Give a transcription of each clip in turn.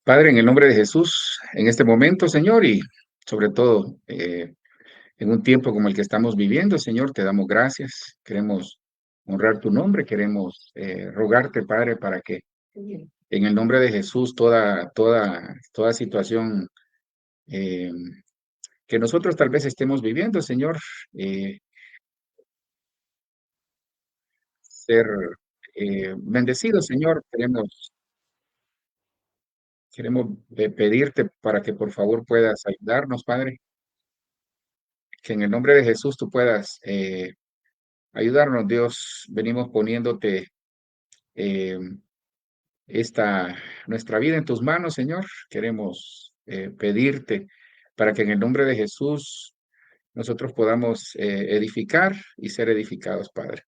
Padre, en el nombre de Jesús, en este momento, Señor, y sobre todo en un tiempo como el que estamos viviendo, Señor, te damos gracias. Queremos honrar tu nombre, queremos rogarte, Padre, para que en el nombre de Jesús toda situación eh, que nosotros tal vez estemos viviendo, Señor, eh, ser bendecidos, Señor. Queremos pedirte para que por favor puedas ayudarnos, Padre, que en el nombre de Jesús tú puedas ayudarnos, Dios. Venimos poniéndote eh, esta, nuestra vida en tus manos, Señor. Queremos pedirte para que en el nombre de Jesús nosotros podamos edificar y ser edificados, Padre.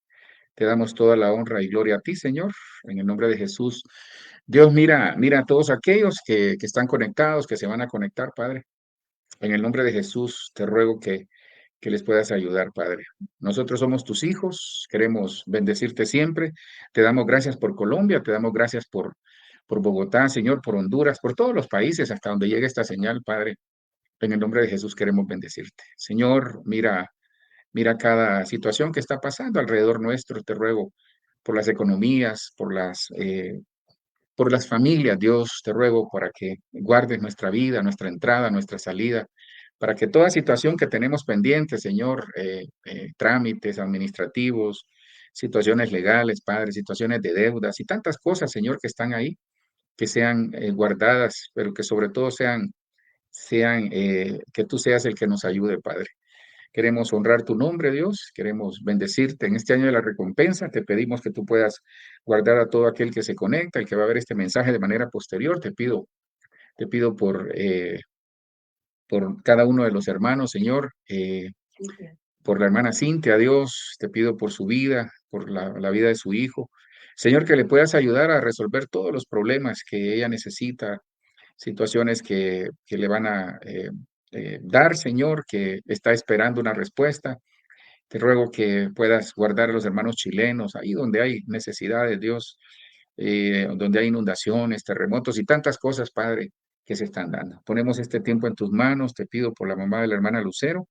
Te damos toda la honra y gloria a ti, Señor, en el nombre de Jesús. Dios, mira a todos aquellos que están conectados, que se van a conectar, Padre. En el nombre de Jesús, te ruego que les puedas ayudar, Padre. Nosotros somos tus hijos, queremos bendecirte siempre. Te damos gracias por Colombia, te damos gracias por Bogotá, Señor, por Honduras, por todos los países hasta donde llegue esta señal, Padre. En el nombre de Jesús queremos bendecirte. Señor, mira cada situación que está pasando alrededor nuestro, te ruego por las economías, por las familias, Dios, te ruego para que guardes nuestra vida, nuestra entrada, nuestra salida, para que toda situación que tenemos pendiente, Señor, trámites administrativos, situaciones legales, Padre, situaciones de deudas y tantas cosas, Señor, que están ahí, que sean guardadas, pero que sobre todo sean que tú seas el que nos ayude, Padre. Queremos honrar tu nombre, Dios. Queremos bendecirte en este año de la recompensa. Te pedimos que tú puedas guardar a todo aquel que se conecta, el que va a ver este mensaje de manera posterior. Te pido por cada uno de los hermanos, Señor, por la hermana Cintia, Dios. Te pido por su vida, por la vida de su hijo. Señor, que le puedas ayudar a resolver todos los problemas que ella necesita, situaciones que le van a dar, Señor, que está esperando una respuesta. Te ruego que puedas guardar a los hermanos chilenos, ahí donde hay necesidades, Dios, donde hay inundaciones, terremotos y tantas cosas, Padre, que se están dando. Ponemos este tiempo en tus manos. Te pido por la mamá de la hermana Lucero.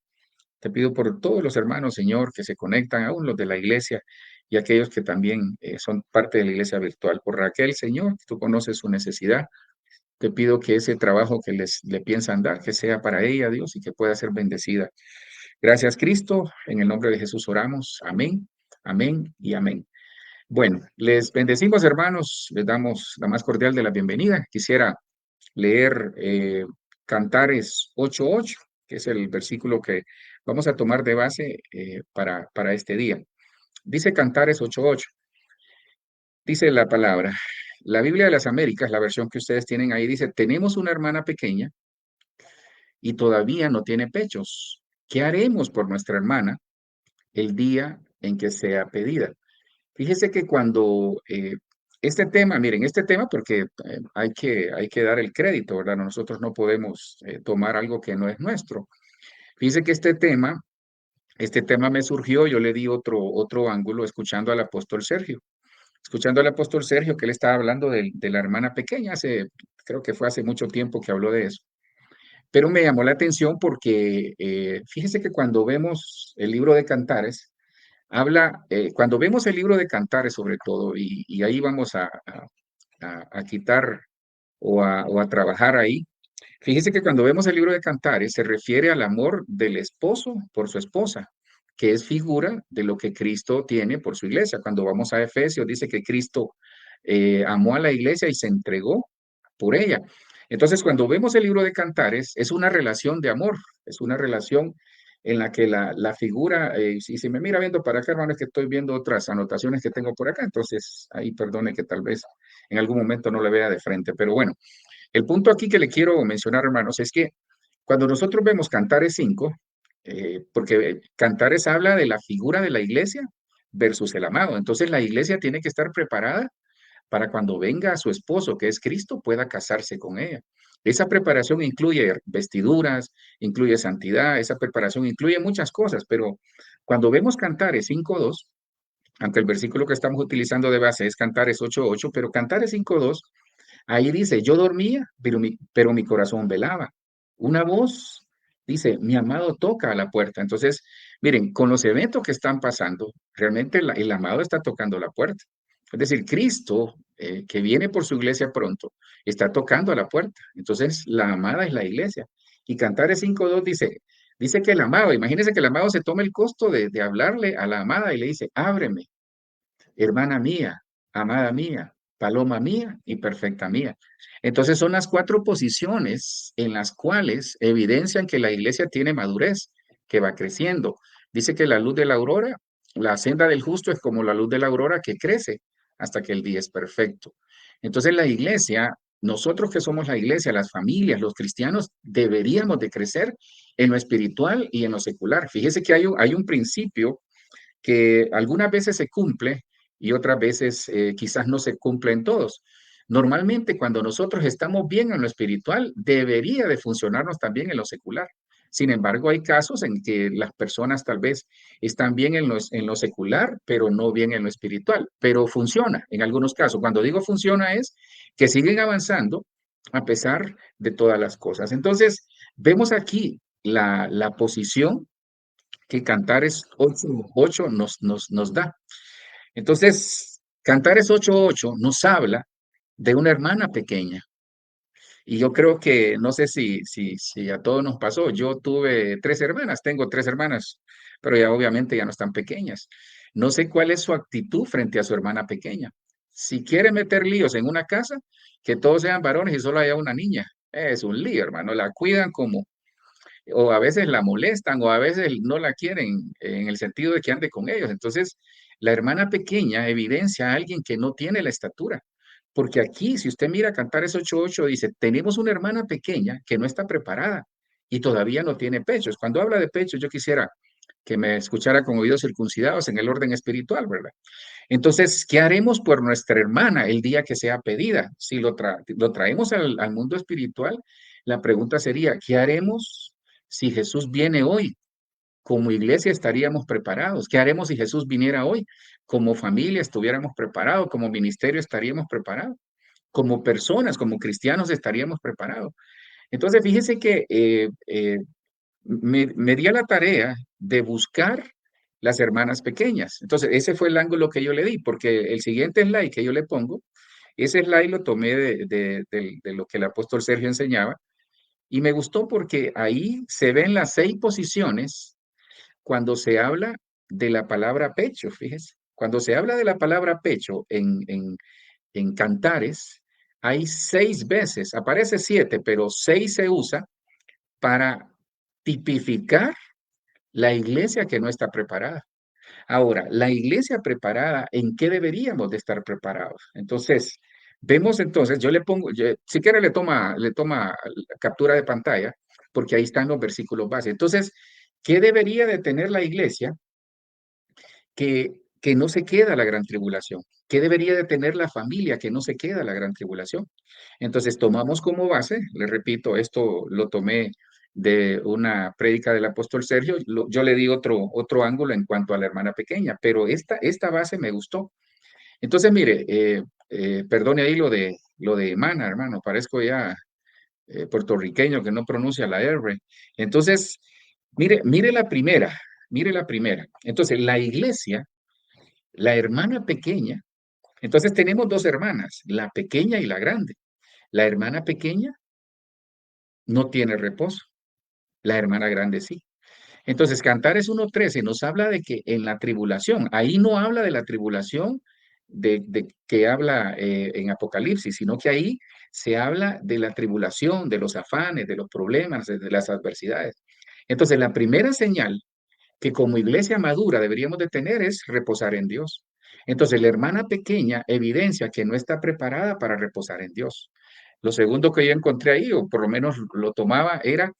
Te pido por todos los hermanos, Señor, que se conectan, aún los de la iglesia y aquellos que también son parte de la iglesia virtual. Por Raquel, Señor, tú conoces su necesidad. Te pido que ese trabajo que le piensan dar, que sea para ella, Dios, y que pueda ser bendecida. Gracias, Cristo. En el nombre de Jesús oramos. Amén, amén y amén. Bueno, les bendecimos, hermanos. Les damos la más cordial de la bienvenida. Quisiera leer Cantares 8:8, que es el versículo que vamos a tomar de base para este día. Dice Cantares 8:8. Dice la palabra. La Biblia de las Américas, la versión que ustedes tienen ahí, dice: tenemos una hermana pequeña y todavía no tiene pechos. ¿Qué haremos por nuestra hermana el día en que sea pedida? Fíjese que cuando este tema, miren, este tema, porque hay que dar el crédito, ¿verdad? Nosotros no podemos tomar algo que no es nuestro. Fíjese que este tema me surgió, yo le di otro ángulo escuchando al apóstol Sergio, que él estaba hablando de la hermana pequeña, creo que fue hace mucho tiempo que habló de eso. Pero me llamó la atención porque fíjese que cuando vemos el libro de Cantares, cuando vemos el libro de Cantares sobre todo, y ahí vamos a quitar o a trabajar ahí, fíjese que cuando vemos el libro de Cantares se refiere al amor del esposo por su esposa, que es figura de lo que Cristo tiene por su iglesia. Cuando vamos a Efesios, dice que Cristo amó a la iglesia y se entregó por ella. Entonces, cuando vemos el libro de Cantares, es una relación de amor, es una relación en la que la figura, si me mira viendo para acá, hermano, es que estoy viendo otras anotaciones que tengo por acá, entonces ahí perdone que tal vez en algún momento no le vea de frente, pero bueno, el punto aquí que le quiero mencionar, hermanos, es que cuando nosotros vemos Cantares 5, porque Cantares habla de la figura de la iglesia versus el amado, entonces la iglesia tiene que estar preparada para cuando venga su esposo, que es Cristo, pueda casarse con ella. Esa preparación incluye vestiduras, incluye santidad, esa preparación incluye muchas cosas, pero cuando vemos Cantares 5:2, aunque el versículo que estamos utilizando de base es Cantares 8:8, pero Cantares 5:2 Ahí dice, yo dormía, pero mi corazón velaba. Una voz dice, mi amado toca a la puerta. Entonces, miren, con los eventos que están pasando, realmente el amado está tocando la puerta. Es decir, Cristo, que viene por su iglesia pronto, está tocando a la puerta. Entonces, la amada es la iglesia. Y Cantares 5:2 dice que el amado, imagínense que el amado se toma el costo de hablarle a la amada y le dice, ábreme, hermana mía, amada mía, paloma mía y perfecta mía. Entonces son las cuatro posiciones en las cuales evidencian que la iglesia tiene madurez, que va creciendo. Dice que la luz de la aurora, la senda del justo es como la luz de la aurora que crece hasta que el día es perfecto. Entonces la iglesia, nosotros que somos la iglesia, las familias, los cristianos, deberíamos de crecer en lo espiritual y en lo secular. Fíjese que hay un principio que algunas veces se cumple y otras veces quizás no se cumplen todos. Normalmente cuando nosotros estamos bien en lo espiritual, debería de funcionarnos también en lo secular. Sin embargo, hay casos en que las personas tal vez están bien en lo secular, pero no bien en lo espiritual, pero funciona en algunos casos. Cuando digo funciona es que siguen avanzando a pesar de todas las cosas. Entonces, vemos aquí la posición que Cantares 8:8 nos da. Entonces, Cantares 8:8 nos habla de una hermana pequeña. Y yo creo que, no sé si a todos nos pasó, yo tuve tres hermanas, tengo tres hermanas, pero ya obviamente ya no están pequeñas. No sé cuál es su actitud frente a su hermana pequeña. Si quiere meter líos en una casa, que todos sean varones y solo haya una niña. Es un lío, hermano. La cuidan como, o a veces la molestan o a veces no la quieren en el sentido de que ande con ellos. Entonces, la hermana pequeña evidencia a alguien que no tiene la estatura. Porque aquí, si usted mira Cantares 8:8, dice, tenemos una hermana pequeña que no está preparada y todavía no tiene pechos. Cuando habla de pechos, yo quisiera que me escuchara con oídos circuncidados en el orden espiritual, ¿verdad? Entonces, ¿qué haremos por nuestra hermana el día que sea pedida? Si lo traemos al mundo espiritual, la pregunta sería, ¿qué haremos si Jesús viene hoy? Como iglesia estaríamos preparados. ¿Qué haremos si Jesús viniera hoy? Como familia estuviéramos preparados, como ministerio estaríamos preparados, como personas, como cristianos estaríamos preparados. Entonces, fíjese que me di a la tarea de buscar las hermanas pequeñas. Entonces, ese fue el ángulo que yo le di, porque el siguiente slide que yo le pongo, ese slide lo tomé de lo que el apóstol Sergio enseñaba, y me gustó porque ahí se ven las 6 posiciones cuando se habla de la palabra pecho, fíjese. Cuando se habla de la palabra pecho en Cantares, hay 6 veces, aparece 7, pero 6 se usa para tipificar la iglesia que no está preparada. Ahora, la iglesia preparada, ¿en qué deberíamos de estar preparados? Entonces, vemos entonces, yo le pongo, si quiere le toma captura de pantalla, porque ahí están los versículos base. Entonces, ¿qué debería de tener la iglesia que no se queda la gran tribulación? ¿Qué debería de tener la familia que no se queda la gran tribulación? Entonces tomamos como base, le repito, esto lo tomé de una prédica del apóstol Sergio, yo le di otro ángulo en cuanto a la hermana pequeña, pero esta base me gustó. Entonces, mire, perdone ahí lo de hermana, hermano, parezco ya puertorriqueño que no pronuncia la R. Entonces, mire mire la primera. Entonces, la iglesia, la hermana pequeña, entonces tenemos dos hermanas, la pequeña y la grande. La hermana pequeña no tiene reposo, la hermana grande sí. Entonces, Cantares 1:13 nos habla de que en la tribulación, ahí no habla de la tribulación de que habla en Apocalipsis, sino que ahí se habla de la tribulación, de los afanes, de los problemas, de las adversidades. Entonces, la primera señal que como iglesia madura deberíamos de tener es reposar en Dios. Entonces, la hermana pequeña evidencia que no está preparada para reposar en Dios. Lo segundo que yo encontré ahí, o por lo menos lo tomaba, era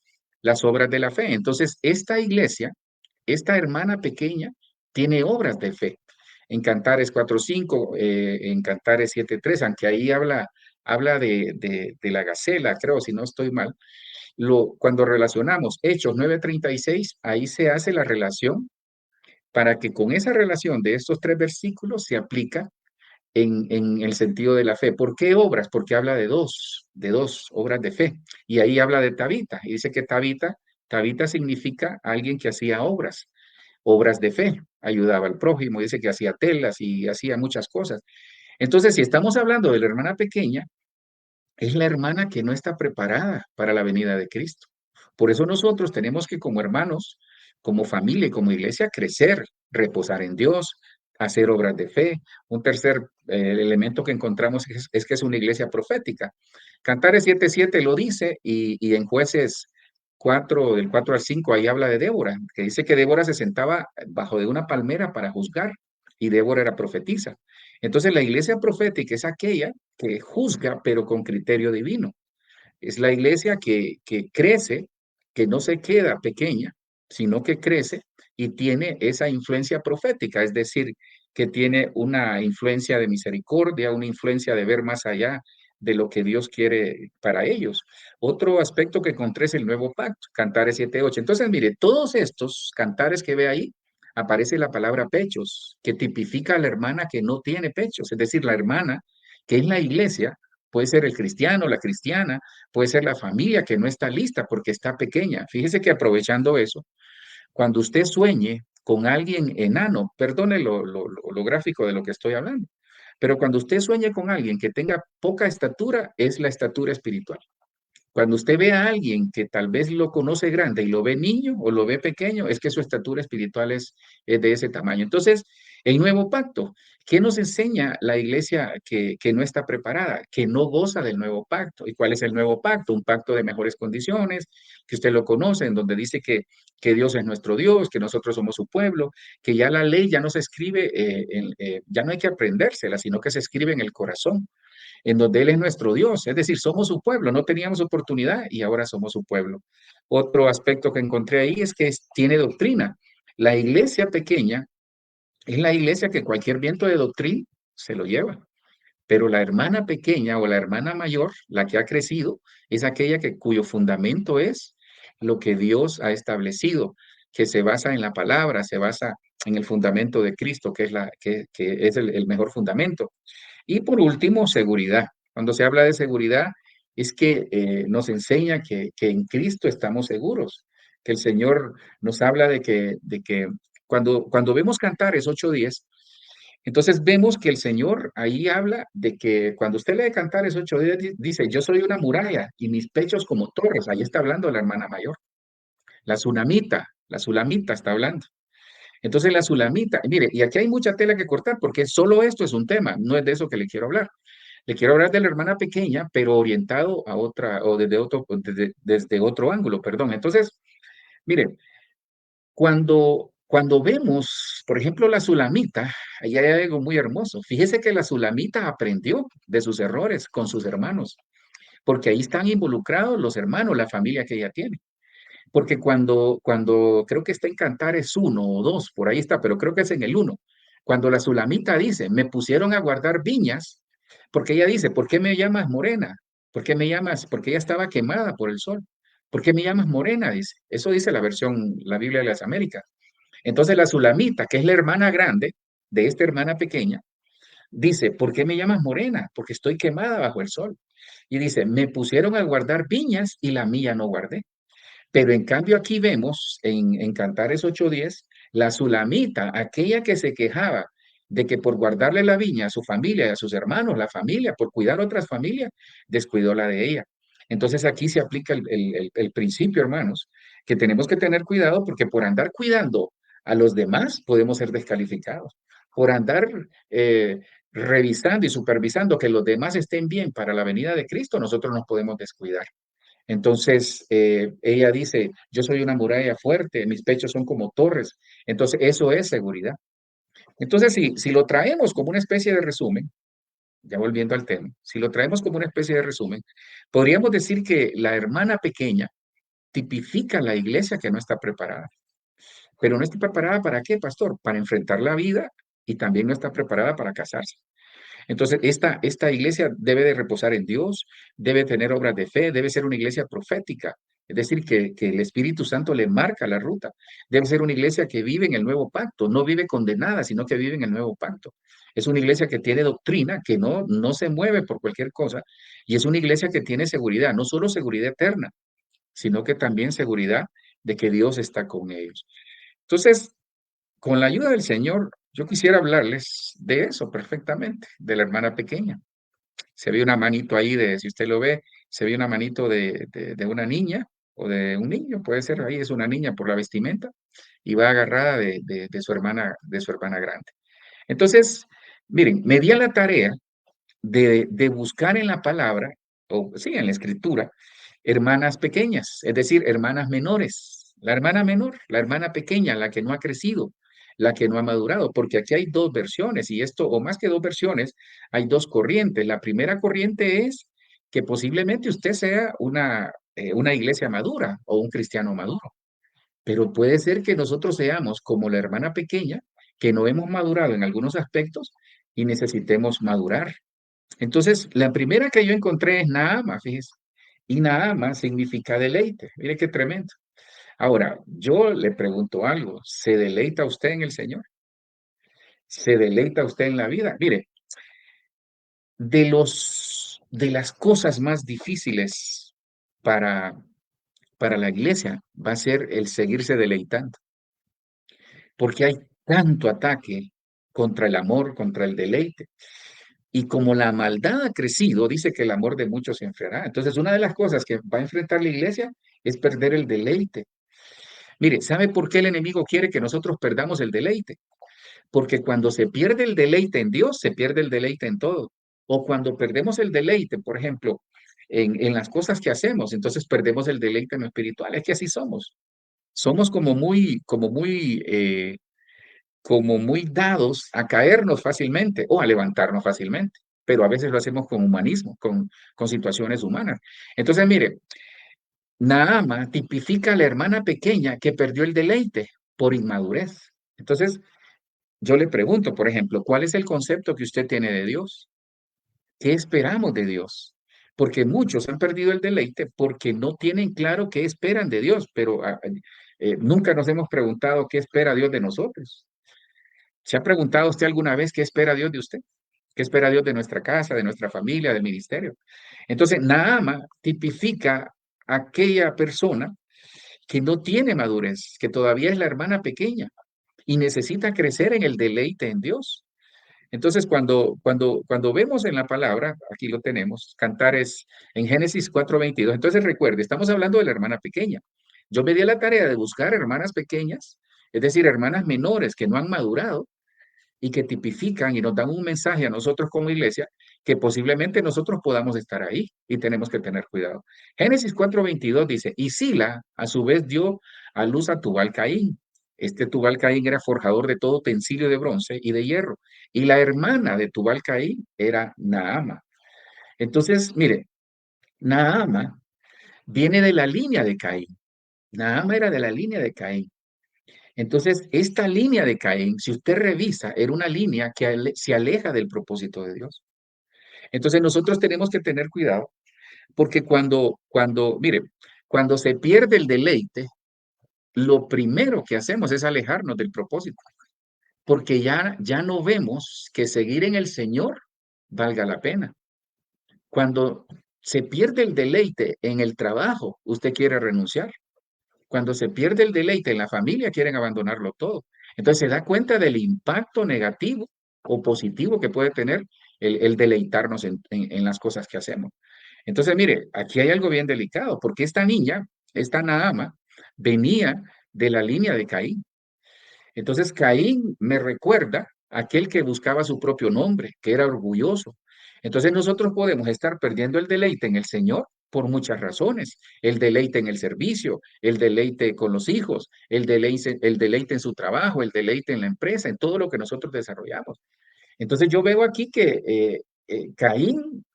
las obras de la fe. Entonces, esta iglesia, esta hermana pequeña, tiene obras de fe. En Cantares 4:5, en Cantares 7:3, aunque ahí habla de la gacela, creo, si no estoy mal, cuando relacionamos Hechos 9:36, ahí se hace la relación para que con esa relación de estos 3 versículos se aplica en el sentido de la fe. ¿Por qué obras? Porque habla de dos obras de fe. Y ahí habla de Tabita, y dice que Tabita significa alguien que hacía obras de fe, ayudaba al prójimo, dice que hacía telas y hacía muchas cosas. Entonces, si estamos hablando de la hermana pequeña, es la hermana que no está preparada para la venida de Cristo. Por eso nosotros tenemos que, como hermanos, como familia y como iglesia, crecer, reposar en Dios, hacer obras de fe. Un tercer elemento que encontramos es que es una iglesia profética. Cantares 7:7 lo dice y en Jueces 4, del 4 al 5, ahí habla de Débora, que dice que Débora se sentaba bajo de una palmera para juzgar y Débora era profetisa. Entonces la iglesia profética es aquella que juzga, pero con criterio divino. Es la iglesia que crece, que no se queda pequeña, sino que crece y tiene esa influencia profética, es decir, que tiene una influencia de misericordia, una influencia de ver más allá de lo que Dios quiere para ellos. Otro aspecto que encontré es el nuevo pacto, Cantares 7:8. Entonces, mire, todos estos cantares que ve ahí, aparece la palabra pechos, que tipifica a la hermana que no tiene pechos, es decir, la hermana que es la iglesia, puede ser el cristiano, la cristiana, puede ser la familia que no está lista porque está pequeña. Fíjese que aprovechando eso, cuando usted sueñe con alguien enano, perdone lo gráfico de lo que estoy hablando, pero cuando usted sueñe con alguien que tenga poca estatura, es la estatura espiritual. Cuando usted ve a alguien que tal vez lo conoce grande y lo ve niño o lo ve pequeño, es que su estatura espiritual es de ese tamaño. Entonces, el nuevo pacto, ¿qué nos enseña la iglesia que no está preparada, que no goza del nuevo pacto? ¿Y cuál es el nuevo pacto? Un pacto de mejores condiciones, que usted lo conoce, en donde dice que Dios es nuestro Dios, que nosotros somos su pueblo, que ya la ley ya no se escribe, ya no hay que aprendérsela, sino que se escribe en el corazón en donde Él es nuestro Dios, es decir, somos su pueblo, no teníamos oportunidad y ahora somos su pueblo. Otro aspecto que encontré ahí es que tiene doctrina. La iglesia pequeña es la iglesia que cualquier viento de doctrina se lo lleva, pero la hermana pequeña o la hermana mayor, la que ha crecido, es aquella cuyo fundamento es lo que Dios ha establecido, que se basa en la palabra, se basa en el fundamento de Cristo, que es el mejor fundamento. Y por último, seguridad. Cuando se habla de seguridad, es que nos enseña que en Cristo estamos seguros, que el Señor nos habla de que cuando vemos Cantares 8:10, entonces vemos que el Señor ahí habla de que cuando usted lee Cantares 8:10, dice, yo soy una muralla y mis pechos como torres. Ahí está hablando la hermana mayor. La Sulamita está hablando. Entonces la Sulamita, mire, y aquí hay mucha tela que cortar porque solo esto es un tema, no es de eso que le quiero hablar. Le quiero hablar de la hermana pequeña, pero orientado a otra, o desde otro ángulo, perdón. Entonces, mire, cuando vemos, por ejemplo, la Sulamita, ahí hay algo muy hermoso. Fíjese que la Sulamita aprendió de sus errores con sus hermanos, porque ahí están involucrados los hermanos, la familia que ella tiene. Porque cuando creo que está en Cantares 1 o 2, por ahí está, pero creo que es en el 1, cuando la Sulamita dice, me pusieron a guardar viñas, porque ella dice, ¿por qué me llamas morena? ¿Por qué me llamas? Porque ella estaba quemada por el sol. ¿Por qué me llamas morena? Dice. Eso dice la versión, la Biblia de las Américas. Entonces la Sulamita, que es la hermana grande de esta hermana pequeña, dice, ¿por qué me llamas morena? Porque estoy quemada bajo el sol. Y dice, me pusieron a guardar viñas y la mía no guardé. Pero en cambio aquí vemos en Cantares 8:10, la Sulamita, aquella que se quejaba de que por guardarle la viña a su familia y a sus hermanos, la familia, por cuidar otras familias, descuidó la de ella. Entonces aquí se aplica el principio, hermanos, que tenemos que tener cuidado porque por andar cuidando a los demás podemos ser descalificados. Por andar revisando y supervisando que los demás estén bien para la venida de Cristo, nosotros nos podemos descuidar. Entonces, ella dice, yo soy una muralla fuerte, mis pechos son como torres. Entonces, eso es seguridad. Entonces, si lo traemos como una especie de resumen, ya volviendo al tema, si lo traemos como una especie de resumen, podríamos decir que la hermana pequeña tipifica la iglesia que no está preparada. Pero no está preparada para qué, pastor? Para enfrentar la vida y también no está preparada para casarse. Entonces, esta iglesia debe de reposar en Dios, debe tener obras de fe, debe ser una iglesia profética, Es decir, que el Espíritu Santo le marca la ruta. Debe ser una iglesia que vive en el nuevo pacto, no vive condenada, sino que vive en el nuevo pacto. Es una iglesia que tiene doctrina, que no se mueve por cualquier cosa, y es una iglesia que tiene seguridad, no solo seguridad eterna, sino que también seguridad de que Dios está con ellos. Entonces, con la ayuda del Señor, yo quisiera hablarles de eso perfectamente, de la hermana pequeña. Se ve una manito ahí de, si usted lo ve, se ve una manito de una niña o de un niño, puede ser, ahí es una niña por la vestimenta, y va agarrada de su hermana grande. Entonces, miren, me di a la tarea de buscar en la palabra, o sí, en la escritura, hermanas pequeñas, es decir, hermanas menores. La hermana menor, la hermana pequeña, la que no ha crecido, la que no ha madurado, porque aquí hay dos versiones, y esto, o más que dos versiones, hay dos corrientes. La primera corriente es que posiblemente usted sea una iglesia madura o un cristiano maduro, pero puede ser que nosotros seamos como la hermana pequeña, que no hemos madurado en algunos aspectos y necesitemos madurar. Entonces, la primera que yo encontré es Naama, fíjese. Y Naama significa deleite. Mire qué tremendo. Ahora, yo le pregunto algo. ¿Se deleita usted en el Señor? ¿Se deleita usted en la vida? Mire, de las cosas más difíciles para, para la iglesia va a ser el seguirse deleitando, porque hay tanto ataque contra el amor, contra el deleite. Y como la maldad ha crecido, dice que el amor de muchos se enfriará. Entonces, una de las cosas que va a enfrentar la iglesia es perder el deleite. Mire, ¿sabe por qué el enemigo quiere que nosotros perdamos el deleite? Porque cuando se pierde el deleite en Dios, se pierde el deleite en todo. O cuando perdemos el deleite, por ejemplo, en las cosas que hacemos, entonces perdemos el deleite en lo espiritual. Es que así somos. Somos como muy dados a caernos fácilmente o a levantarnos fácilmente, pero a veces lo hacemos con humanismo, con situaciones humanas. Entonces, mire, Naama tipifica a la hermana pequeña que perdió el deleite por inmadurez. Entonces, yo le pregunto, por ejemplo, ¿cuál es el concepto que usted tiene de Dios? ¿Qué esperamos de Dios? Porque muchos han perdido el deleite porque no tienen claro qué esperan de Dios, pero nunca nos hemos preguntado qué espera Dios de nosotros. ¿Se ha preguntado usted alguna vez qué espera Dios de usted? ¿Qué espera Dios de nuestra casa, de nuestra familia, del ministerio? Entonces, Naama tipifica a aquella persona que no tiene madurez, que todavía es la hermana pequeña y necesita crecer en el deleite en Dios. Entonces, cuando vemos en la palabra, aquí lo tenemos, Cantares en Génesis 4:22, entonces recuerde, estamos hablando de la hermana pequeña. Yo me di a la tarea de buscar hermanas pequeñas, es decir, hermanas menores que no han madurado, y que tipifican y nos dan un mensaje a nosotros como iglesia que posiblemente nosotros podamos estar ahí y tenemos que tener cuidado. Génesis 4:22 dice, y Sila a su vez dio a luz a Tubal Caín. Este Tubal Caín era forjador de todo utensilio de bronce y de hierro. Y la hermana de Tubal Caín era Naama. Entonces, mire, Naama viene de la línea de Caín. Naama era de la línea de Caín. Entonces, esta línea de Caín, si usted revisa, era una línea que se aleja del propósito de Dios. Entonces, nosotros tenemos que tener cuidado porque mire, cuando se pierde el deleite, lo primero que hacemos es alejarnos del propósito, porque ya no vemos que seguir en el Señor valga la pena. Cuando se pierde el deleite en el trabajo, usted quiere renunciar. Cuando se pierde el deleite en la familia, quieren abandonarlo todo. Entonces se da cuenta del impacto negativo o positivo que puede tener el deleitarnos en las cosas que hacemos. Entonces, mire, aquí hay algo bien delicado, porque esta niña, esta Naama, venía de la línea de Caín. Entonces, Caín me recuerda a aquel que buscaba su propio nombre, que era orgulloso. Entonces, nosotros podemos estar perdiendo el deleite en el Señor por muchas razones. El deleite en el servicio, el deleite con los hijos, el deleite en su trabajo, el deleite en la empresa, en todo lo que nosotros desarrollamos. Entonces, yo veo aquí que Caín,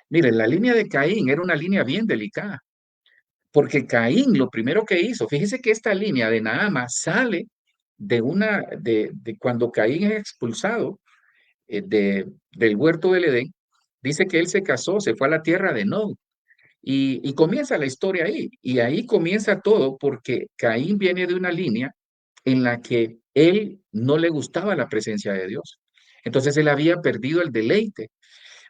miren, la línea de Caín era una línea bien delicada, porque Caín lo primero que hizo, fíjese que esta línea de Naama sale de cuando Caín es expulsado del huerto del Edén, dice que él se casó, se fue a la tierra de Nod, Y comienza la historia ahí, y ahí comienza todo porque Caín viene de una línea en la que él no le gustaba la presencia de Dios. Entonces él había perdido el deleite,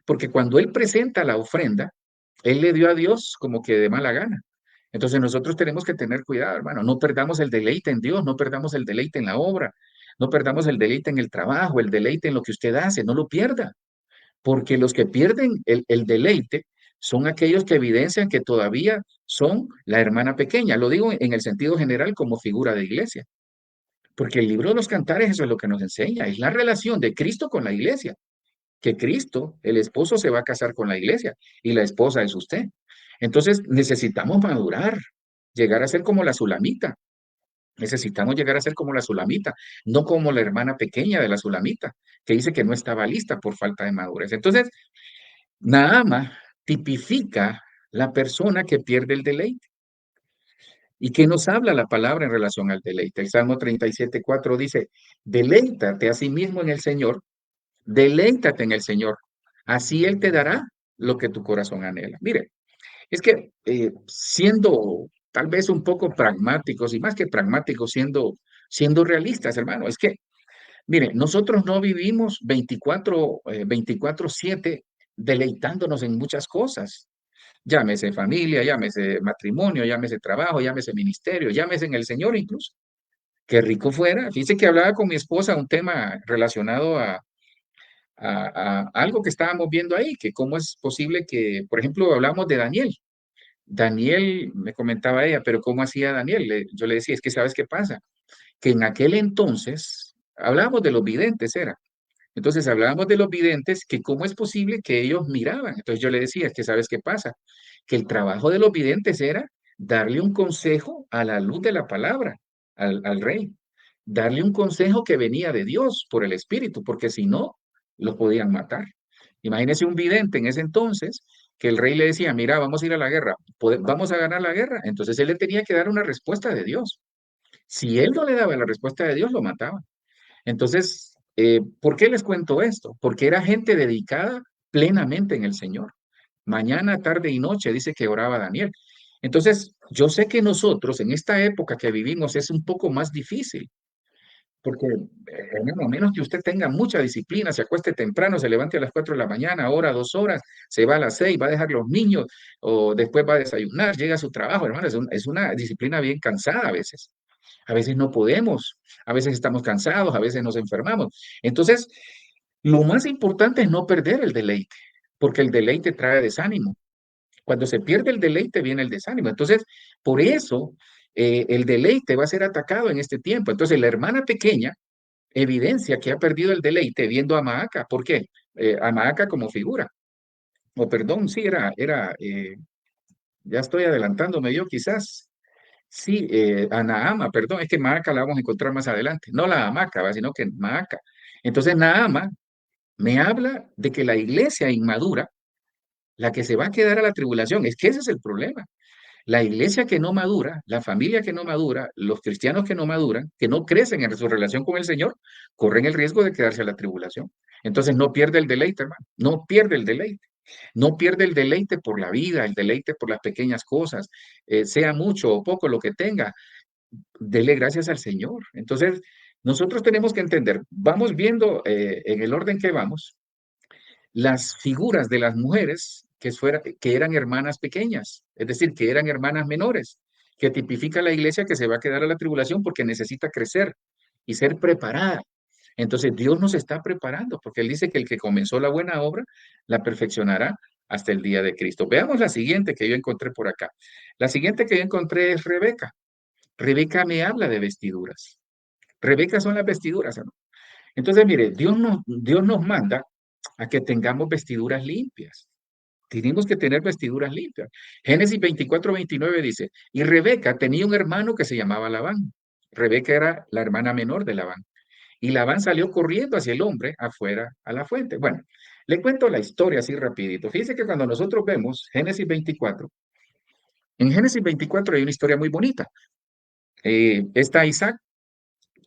porque cuando él presenta la ofrenda, él le dio a Dios como que de mala gana. Entonces nosotros tenemos que tener cuidado, hermano, no perdamos el deleite en Dios, no perdamos el deleite en la obra, no perdamos el deleite en el trabajo, el deleite en lo que usted hace, no lo pierda, porque los que pierden el deleite son aquellos que evidencian que todavía son la hermana pequeña. Lo digo en el sentido general como figura de iglesia, porque el libro de los Cantares eso es lo que nos enseña, es la relación de Cristo con la iglesia, que Cristo, el esposo, se va a casar con la iglesia y la esposa es usted. Entonces necesitamos madurar, llegar a ser como la Sulamita. Necesitamos llegar a ser como la Sulamita, no como la hermana pequeña de la Sulamita, que dice que no estaba lista por falta de madurez. Entonces, Nahama tipifica la persona que pierde el deleite. ¿Y qué nos habla la palabra en relación al deleite? El Salmo 37:4 dice, deleítate a sí mismo en el Señor, deleítate en el Señor, así Él te dará lo que tu corazón anhela. Mire, es que siendo tal vez un poco pragmáticos y más que pragmáticos, siendo realistas, hermano, es que, mire, nosotros no vivimos 24/7 deleitándonos en muchas cosas. Llámese familia, llámese matrimonio, llámese trabajo, llámese ministerio, llámese en el Señor incluso. Qué rico fuera. Fíjese que hablaba con mi esposa un tema relacionado a algo que estábamos viendo ahí, que cómo es posible que, por ejemplo, hablamos de Daniel. Daniel, me comentaba ella, pero ¿cómo hacía Daniel? Yo le decía, es que ¿sabes qué pasa? Que en aquel entonces, hablábamos de los videntes, era. Entonces hablábamos de los videntes, que cómo es posible que ellos miraban. Entonces yo le decía, es que ¿sabes qué pasa? Que el trabajo de los videntes era darle un consejo a la luz de la palabra al rey, darle un consejo que venía de Dios por el Espíritu, porque si no, lo podían matar. Imagínese un vidente en ese entonces que el rey le decía, mira, vamos a ir a la guerra, vamos a ganar la guerra. Entonces él le tenía que dar una respuesta de Dios. Si él no le daba la respuesta de Dios, lo mataba. Entonces, ¿por qué les cuento esto? Porque era gente dedicada plenamente en el Señor. Mañana, tarde y noche, dice que oraba Daniel. Entonces, yo sé que nosotros en esta época que vivimos es un poco más difícil, porque hermano, a menos que usted tenga mucha disciplina, se acueste temprano, se levante a las 4 de la mañana, hora, 2 horas, se va a las 6, va a dejar los niños, o después va a desayunar, llega a su trabajo, hermano, es una disciplina bien cansada a veces. A veces no podemos, a veces estamos cansados, a veces nos enfermamos. Entonces, lo más importante es no perder el deleite, porque el deleite trae desánimo. Cuando se pierde el deleite viene el desánimo. Entonces, por eso el deleite va a ser atacado en este tiempo. Entonces, la hermana pequeña evidencia que ha perdido el deleite viendo a Maaca. ¿Por qué? A Maaca como figura. O perdón, sí, ya estoy adelantándome yo quizás. Sí, a Nahama, perdón, es que Maaca la vamos a encontrar más adelante. No la hamaca, ¿va? Sino que Maaca. Entonces, Nahama me habla de que la iglesia inmadura, la que se va a quedar a la tribulación, es que ese es el problema. La iglesia que no madura, la familia que no madura, los cristianos que no maduran, que no crecen en su relación con el Señor, corren el riesgo de quedarse a la tribulación. Entonces no pierde el deleite, hermano, no pierde el deleite. No pierde el deleite por la vida, el deleite por las pequeñas cosas, sea mucho o poco lo que tenga, dele gracias al Señor. Entonces, nosotros tenemos que entender, vamos viendo en el orden que vamos, las figuras de las mujeres que eran hermanas pequeñas, es decir, que eran hermanas menores, que tipifica la iglesia que se va a quedar a la tribulación porque necesita crecer y ser preparada. Entonces Dios nos está preparando porque Él dice que el que comenzó la buena obra la perfeccionará hasta el día de Cristo. Veamos la siguiente que yo encontré por acá. La siguiente que yo encontré es Rebeca. Rebeca me habla de vestiduras. Rebeca son las vestiduras, ¿no? Entonces, mire, Dios nos manda a que tengamos vestiduras limpias. Tenemos que tener vestiduras limpias. Génesis 24:29 dice, y Rebeca tenía un hermano que se llamaba Labán. Rebeca era la hermana menor de Labán. Y Labán salió corriendo hacia el hombre afuera a la fuente. Bueno, le cuento la historia así rapidito. Fíjense que cuando nosotros vemos Génesis 24, en Génesis 24 hay una historia muy bonita. Está Isaac,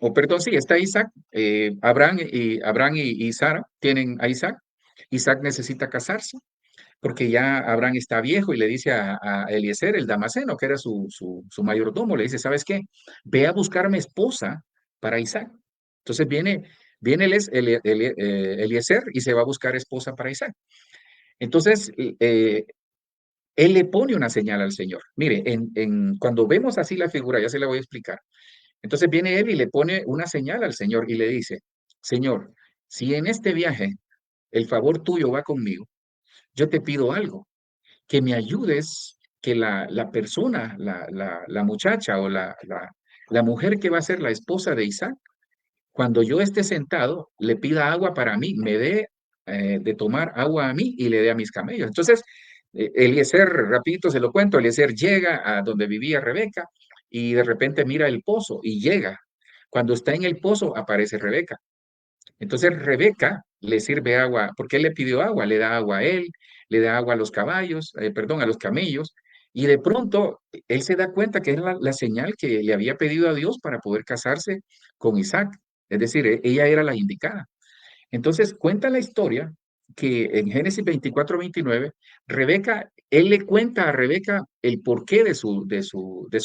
o perdón, sí, está Isaac, Abraham y Sara tienen a Isaac. Isaac necesita casarse. porque ya Abraham está viejo y le dice a Eliezer, el Damaseno, que era su mayordomo, le dice, ¿sabes qué? Ve a buscarme esposa para Isaac. Entonces viene Eliezer y se va a buscar esposa para Isaac. Entonces, él le pone una señal al Señor. Mire, cuando vemos así la figura, ya se la voy a explicar. Entonces viene él y le pone una señal al Señor y le dice, Señor, si en este viaje el favor tuyo va conmigo, yo te pido algo, que me ayudes, que la persona, la muchacha o la mujer que va a ser la esposa de Isaac, cuando yo esté sentado, le pida agua para mí, me dé de tomar agua a mí y le dé a mis camellos. Entonces, Eliezer, rapidito se lo cuento, Eliezer llega a donde vivía Rebeca y de repente mira el pozo y llega. Cuando está en el pozo, aparece Rebeca. Entonces Rebeca le sirve agua, porque él le pidió agua, le da agua a él, le da agua a los caballos, perdón, a los camellos, y de pronto él se da cuenta que es la señal que le había pedido a Dios para poder casarse con Isaac. Es decir, ella era la indicada. Entonces cuenta la historia que en Génesis 24-29, Rebeca, él le cuenta a Rebeca el porqué de su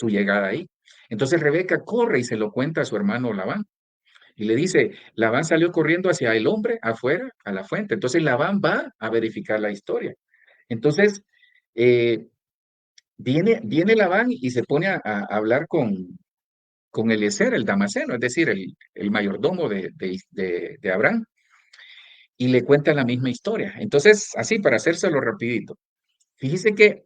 llegada ahí. Entonces Rebeca corre y se lo cuenta a su hermano Labán. Y le dice, Labán salió corriendo hacia el hombre afuera, a la fuente. Entonces Labán va a verificar la historia. Entonces, eh, viene Labán y se pone a hablar con Eliezer, el Damaseno, es decir, el mayordomo de Abraham, y le cuenta la misma historia. Entonces, así, para hacérselo rapidito, fíjese que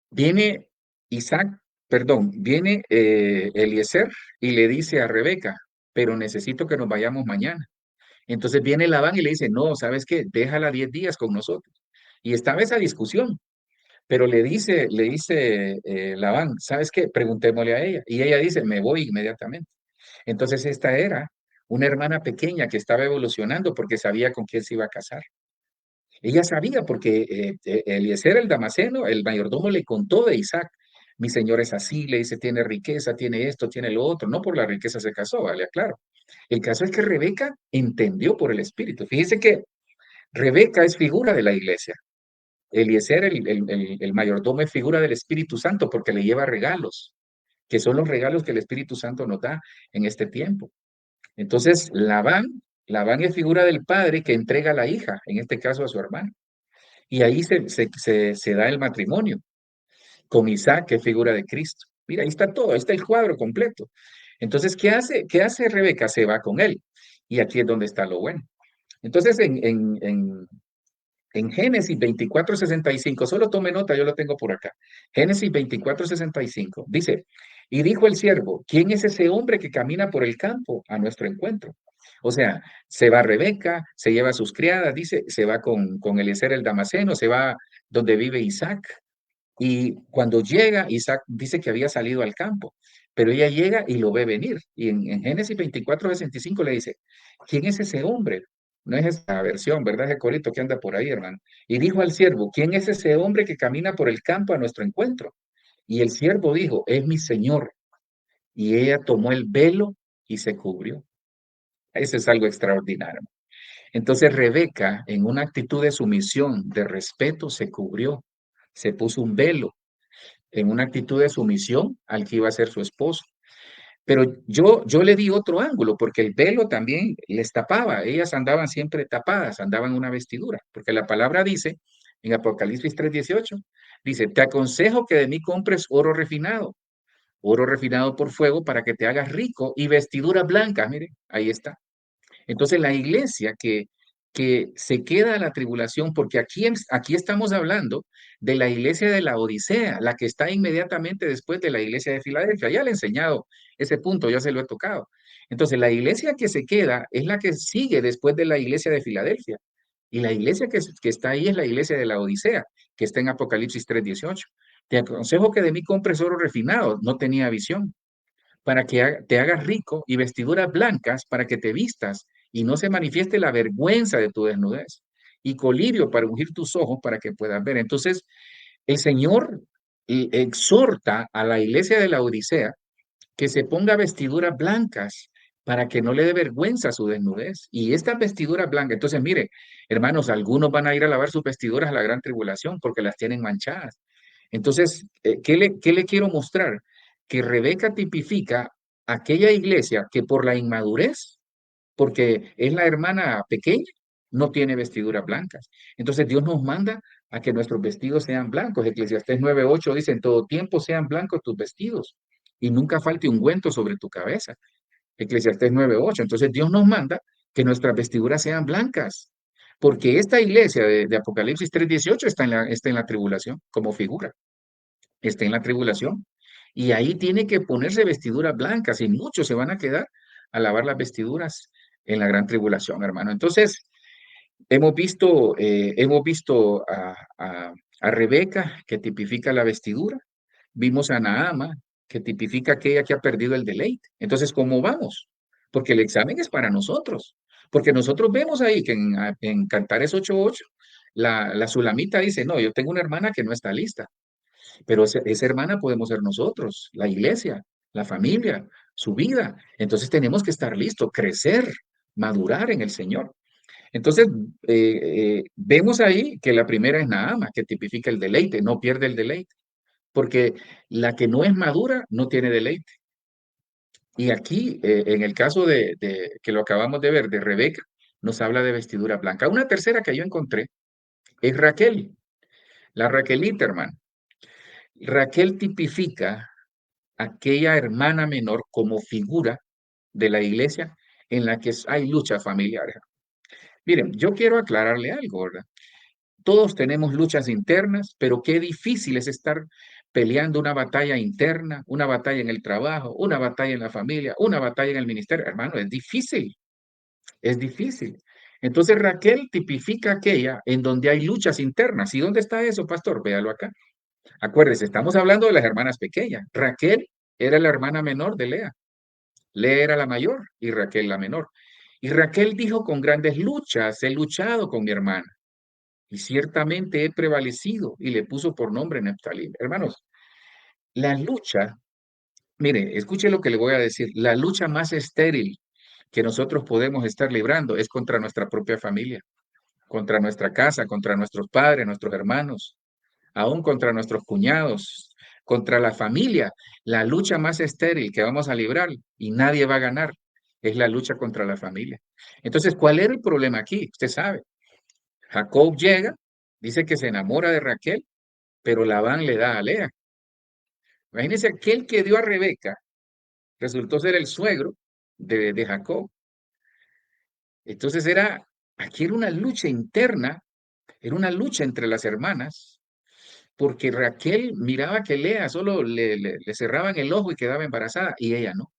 viene Isaac, perdón, viene Eliezer y le dice a Rebeca, pero necesito que nos vayamos mañana. Entonces viene Labán y le dice, no, ¿sabes qué? Déjala 10 días con nosotros. Y estaba esa discusión, pero le dice Labán, ¿sabes qué? Preguntémosle a ella. Y ella dice, me voy inmediatamente. Entonces esta era una hermana pequeña que estaba evolucionando porque sabía con quién se iba a casar. Ella sabía porque Eliezer el Damaseno, el mayordomo, le contó de Isaac. Mi señor es así, le dice, tiene riqueza, tiene esto, tiene lo otro. No por la riqueza se casó, vale, claro. El caso es que Rebeca entendió por el Espíritu. Fíjese que Rebeca es figura de la iglesia. Eliezer, el mayordomo, es figura del Espíritu Santo porque le lleva regalos, que son los regalos que el Espíritu Santo nos da en este tiempo. Entonces, Labán es figura del padre que entrega a la hija, en este caso a su hermano. Y ahí se da el matrimonio con Isaac, que es figura de Cristo. Mira, ahí está todo, ahí está el cuadro completo. Entonces, ¿qué hace? ¿Qué hace Rebeca? Se va con él. Y aquí es donde está lo bueno. Entonces, en Génesis 24:65, solo tome nota, yo lo tengo por acá. Génesis 24:65 dice, y dijo el siervo, ¿quién es ese hombre que camina por el campo a nuestro encuentro? O sea, se va Rebeca, se lleva a sus criadas, dice, se va con Eliezer el Damaseno, se va donde vive Isaac. Y cuando llega, Isaac dice que había salido al campo, pero ella llega y lo ve venir. Y en Génesis 24:65 le dice, ¿quién es ese hombre? No es esa versión, ¿verdad? Ese corito que anda por ahí, hermano. Y dijo al siervo, ¿quién es ese hombre que camina por el campo a nuestro encuentro? Y el siervo dijo, es mi señor. Y ella tomó el velo y se cubrió. Eso es algo extraordinario. Entonces Rebeca, en una actitud de sumisión, de respeto, se cubrió, se puso un velo en una actitud de sumisión al que iba a ser su esposo. Pero yo le di otro ángulo, porque el velo también les tapaba. Ellas andaban siempre tapadas, andaban en una vestidura, porque la palabra dice, en Apocalipsis 3:18, dice, te aconsejo que de mí compres oro refinado por fuego para que te hagas rico y vestiduras blancas, mire, ahí está. Entonces la iglesia que se queda a la tribulación, porque aquí estamos hablando de la iglesia de la Odisea, la que está inmediatamente después de la iglesia de Filadelfia. Ya le he enseñado ese punto, ya se lo he tocado. Entonces la iglesia que se queda es la que sigue después de la iglesia de Filadelfia. Y la iglesia que está ahí es la iglesia de la Odisea, que está en Apocalipsis 3:18. Te aconsejo que de mí compres oro refinado. No tenía visión para que te hagas rico y vestiduras blancas para que te vistas y no se manifieste la vergüenza de tu desnudez y colirio para ungir tus ojos para que puedas ver. Entonces, el Señor exhorta a la iglesia de la Odisea que se ponga vestiduras blancas para que no le dé vergüenza su desnudez. Y esta vestidura blanca, entonces mire, hermanos, algunos van a ir a lavar sus vestiduras a la gran tribulación porque las tienen manchadas. Entonces, qué le quiero mostrar? Que Rebeca tipifica aquella iglesia que por la inmadurez, porque es la hermana pequeña, no tiene vestiduras blancas. Entonces Dios nos manda a que nuestros vestidos sean blancos. Eclesiastés 9:8 dice, en todo tiempo sean blancos tus vestidos y nunca falte ungüento sobre tu cabeza. Eclesiastés 9:8. Entonces Dios nos manda que nuestras vestiduras sean blancas, porque esta iglesia de Apocalipsis 3:18 está en la tribulación como figura, está en la tribulación. Y ahí tiene que ponerse vestiduras blancas y muchos se van a quedar a lavar las vestiduras en la gran tribulación, hermano. Entonces, hemos visto a Rebeca, que tipifica la vestidura. Vimos a Naama, que tipifica aquella que ha perdido el deleite. Entonces, ¿cómo vamos? Porque el examen es para nosotros. Porque nosotros vemos ahí que en Cantares 8:8, la Sulamita dice, no, yo tengo una hermana que no está lista. Pero esa hermana podemos ser nosotros, la iglesia, la familia, su vida. Entonces tenemos que estar listos, crecer, madurar en el Señor. Entonces, vemos ahí que la primera es Naama, que tipifica el deleite, no pierde el deleite, porque la que no es madura no tiene deleite. Y aquí, en el caso que lo acabamos de ver, de Rebeca, nos habla de vestidura blanca. Una tercera que yo encontré es Raquel, la Raquelita, hermano. Raquel tipifica aquella hermana menor como figura de la iglesia en la que hay luchas familiares. Miren, yo quiero aclararle algo, ¿verdad? Todos tenemos luchas internas, pero qué difícil es estar peleando una batalla interna, una batalla en el trabajo, una batalla en la familia, una batalla en el ministerio. Hermano, es difícil, es difícil. Entonces Raquel tipifica aquella en donde hay luchas internas. ¿Y dónde está eso, pastor? Véalo acá. Acuérdese, estamos hablando de las hermanas pequeñas. Raquel era la hermana menor de Lea. Lea era la mayor y Raquel la menor. Y Raquel dijo con grandes luchas, he luchado con mi hermana y ciertamente he prevalecido y le puso por nombre Neftalí. Hermanos, la lucha, mire, escuche lo que le voy a decir, la lucha más estéril que nosotros podemos estar librando es contra nuestra propia familia, contra nuestra casa, contra nuestros padres, nuestros hermanos, aún contra nuestros cuñados, contra la familia. La lucha más estéril que vamos a librar y nadie va a ganar es la lucha contra la familia. Entonces, ¿cuál era el problema aquí? Usted sabe, Jacob llega, dice que se enamora de Raquel, pero Labán le da a Lea. Imagínense, aquel que dio a Rebeca resultó ser el suegro de Jacob. Entonces aquí era una lucha interna, era una lucha entre las hermanas, porque Raquel miraba que Lea solo le cerraban el ojo y quedaba embarazada, y ella no.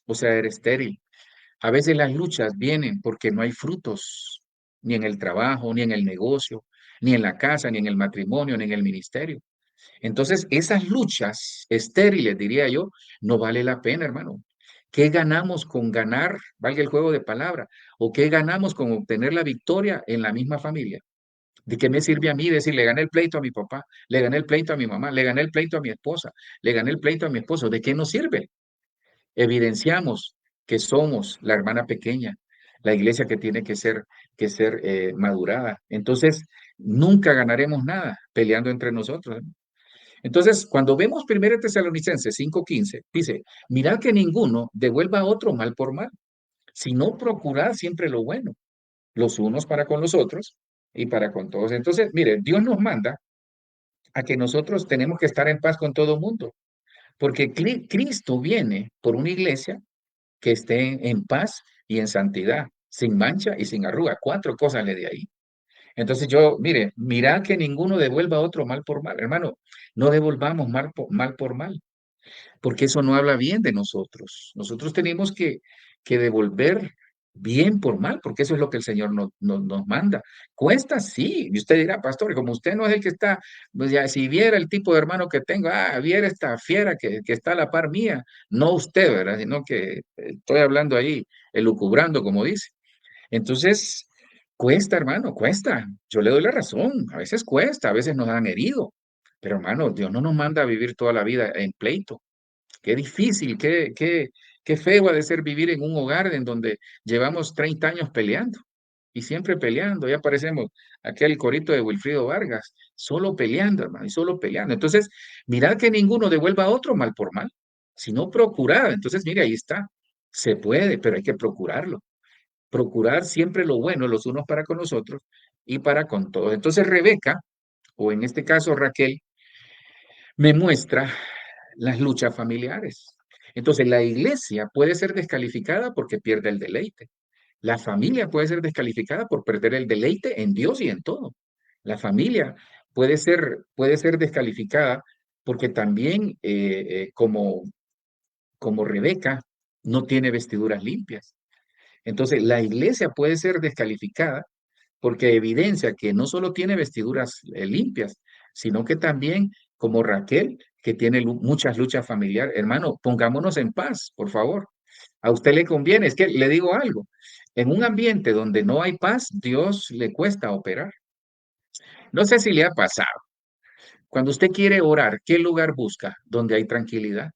O sea, era estéril. A veces las luchas vienen porque no hay frutos, ni en el trabajo, ni en el negocio, ni en la casa, ni en el matrimonio, ni en el ministerio. Entonces, esas luchas estériles, diría yo, no vale la pena, hermano. ¿Qué ganamos con ganar, valga el juego de palabra, o qué ganamos con obtener la victoria en la misma familia? ¿De qué me sirve a mí decir, le gané el pleito a mi papá, le gané el pleito a mi mamá, le gané el pleito a mi esposa, le gané el pleito a mi esposo? ¿De qué nos sirve? Evidenciamos que somos la hermana pequeña, la iglesia que tiene que ser madurada. Entonces, nunca ganaremos nada peleando entre nosotros. Entonces, cuando vemos 1 Tesalonicenses 5:15, dice, mirad que ninguno devuelva a otro mal por mal, sino procurad siempre lo bueno, los unos para con los otros y para con todos. Entonces, mire, Dios nos manda a que nosotros tenemos que estar en paz con todo el mundo, porque Cristo viene por una iglesia que esté en paz y en santidad, sin mancha y sin arruga. 4 cosas le de ahí. Entonces mire, mirad que ninguno devuelva a otro mal por mal. Hermano, no devolvamos mal por mal, porque eso no habla bien de nosotros. Nosotros tenemos que devolver bien por mal, porque eso es lo que el Señor nos manda. Cuesta, sí. Y usted dirá, pastor, como usted no es el que está, pues ya, si viera el tipo de hermano que tengo, viera esta fiera que está a la par mía, no usted, ¿verdad? Sino que estoy hablando ahí, elucubrando, como dice. Entonces, cuesta, hermano, cuesta. Yo le doy la razón. A veces cuesta, a veces nos han herido. Pero, hermano, Dios no nos manda a vivir toda la vida en pleito. Qué difícil, Qué feo ha de ser vivir en un hogar en donde llevamos 30 años peleando y siempre peleando. Ya parecemos aquel corito de Wilfrido Vargas, solo peleando, hermano, y solo peleando. Entonces, mirad que ninguno devuelva a otro mal por mal, sino procurar. Entonces, mire, ahí está. Se puede, pero hay que procurarlo. Procurar siempre lo bueno los unos para con los otros y para con todos. Entonces, Rebeca, o en este caso Raquel, me muestra las luchas familiares. Entonces, la iglesia puede ser descalificada porque pierde el deleite. La familia puede ser descalificada por perder el deleite en Dios y en todo. La familia puede ser descalificada porque también, como Rebeca, no tiene vestiduras limpias. Entonces, la iglesia puede ser descalificada porque evidencia que no solo tiene vestiduras limpias, sino que también, como Raquel, que tiene muchas luchas familiares. Hermano, pongámonos en paz, por favor. A usted le conviene, es que le digo algo. En un ambiente donde no hay paz, Dios le cuesta operar. No sé si le ha pasado. Cuando usted quiere orar, ¿qué lugar busca? Donde hay tranquilidad.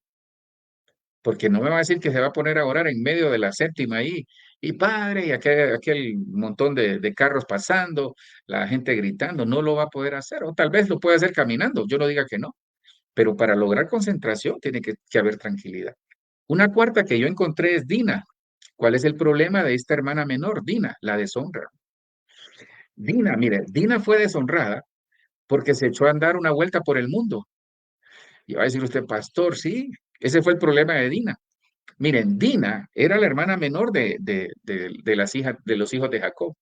Porque no me va a decir que se va a poner a orar en medio de la séptima ahí, y padre, y aquel montón de carros pasando, la gente gritando, no lo va a poder hacer, o tal vez lo puede hacer caminando, yo no diga que no, pero para lograr concentración tiene que haber tranquilidad. Una cuarta que yo encontré es Dina. ¿Cuál es el problema de esta hermana menor? Dina, la deshonra. Dina, mire, Dina fue deshonrada porque se echó a andar una vuelta por el mundo. Y va a decir usted, pastor, sí, ese fue el problema de Dina. Miren, Dina era la hermana menor de las hijas, de los hijos de Jacob.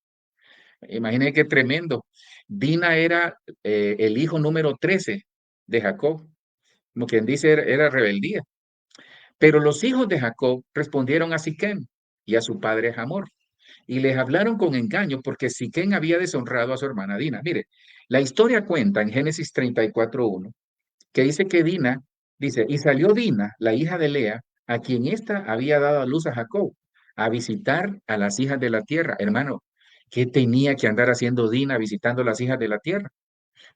Imaginen qué tremendo. Dina era el hijo número 13 de Jacob. Como quien dice, era rebeldía. Pero los hijos de Jacob respondieron a Siquem y a su padre Hamor y les hablaron con engaño porque Siquem había deshonrado a su hermana Dina. Mire, la historia cuenta en Génesis 34:1 que dice que Dina, dice, y salió Dina, la hija de Lea, a quien ésta había dado a luz a Jacob, a visitar a las hijas de la tierra. Hermano, ¿qué tenía que andar haciendo Dina visitando a las hijas de la tierra?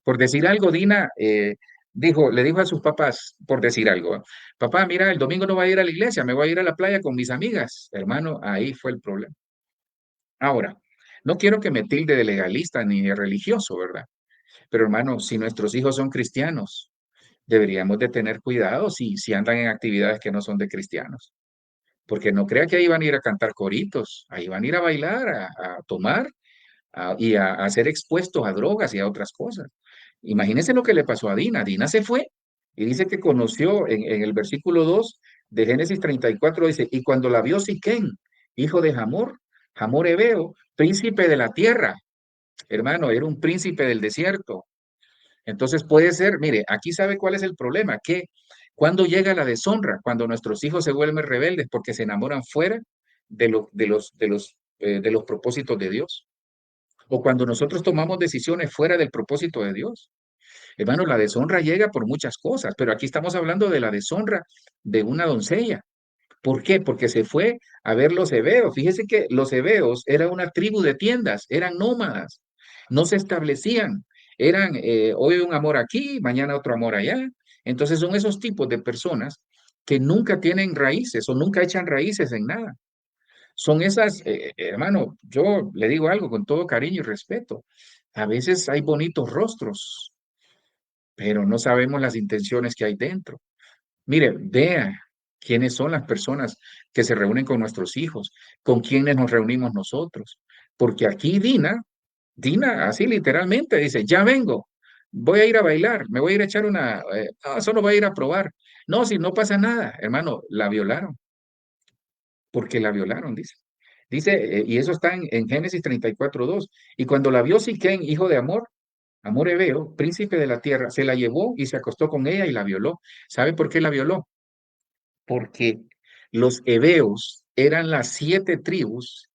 Por decir algo, Dina le dijo a sus papás, por decir algo, papá, mira, el domingo no voy a ir a la iglesia, me voy a ir a la playa con mis amigas. Hermano, ahí fue el problema. Ahora, no quiero que me tilde de legalista ni de religioso, ¿verdad? Pero hermano, si nuestros hijos son cristianos, deberíamos de tener cuidado si andan en actividades que no son de cristianos. Porque no crea que ahí van a ir a cantar coritos, ahí van a ir a bailar, a tomar y a ser expuestos a drogas y a otras cosas. Imagínense lo que le pasó a Dina. Dina se fue y dice que conoció en el versículo 2 de Génesis 34, dice, y cuando la vio Siquén, hijo de Hamor, Hamor Ebeo, príncipe de la tierra, hermano, era un príncipe del desierto. Entonces puede ser, mire, aquí sabe cuál es el problema, que cuando llega la deshonra, cuando nuestros hijos se vuelven rebeldes porque se enamoran fuera de los propósitos de Dios, o cuando nosotros tomamos decisiones fuera del propósito de Dios. Hermano, la deshonra llega por muchas cosas, pero aquí estamos hablando de la deshonra de una doncella. ¿Por qué? Porque se fue a ver los hebeos. Fíjese que los hebeos era una tribu de tiendas, eran nómadas, no se establecían, eran hoy un amor aquí, mañana otro amor allá. Entonces son esos tipos de personas que nunca tienen raíces o nunca echan raíces en nada. Son esas, hermano, yo le digo algo con todo cariño y respeto. A veces hay bonitos rostros, pero no sabemos las intenciones que hay dentro. Mire, vea quiénes son las personas que se reúnen con nuestros hijos, con quiénes nos reunimos nosotros. Porque aquí Dina, así literalmente dice, ya vengo, voy a ir a bailar, me voy a ir a echar no, solo voy a ir a probar. No, si no pasa nada, hermano, la violaron, porque la violaron, dice. Dice, y eso está en Génesis 34:2. Y cuando la vio Siquén, hijo de Amor, Amor Ebeo, príncipe de la tierra, se la llevó y se acostó con ella y la violó. ¿Sabe por qué la violó? Porque los heveos eran las 7 tribus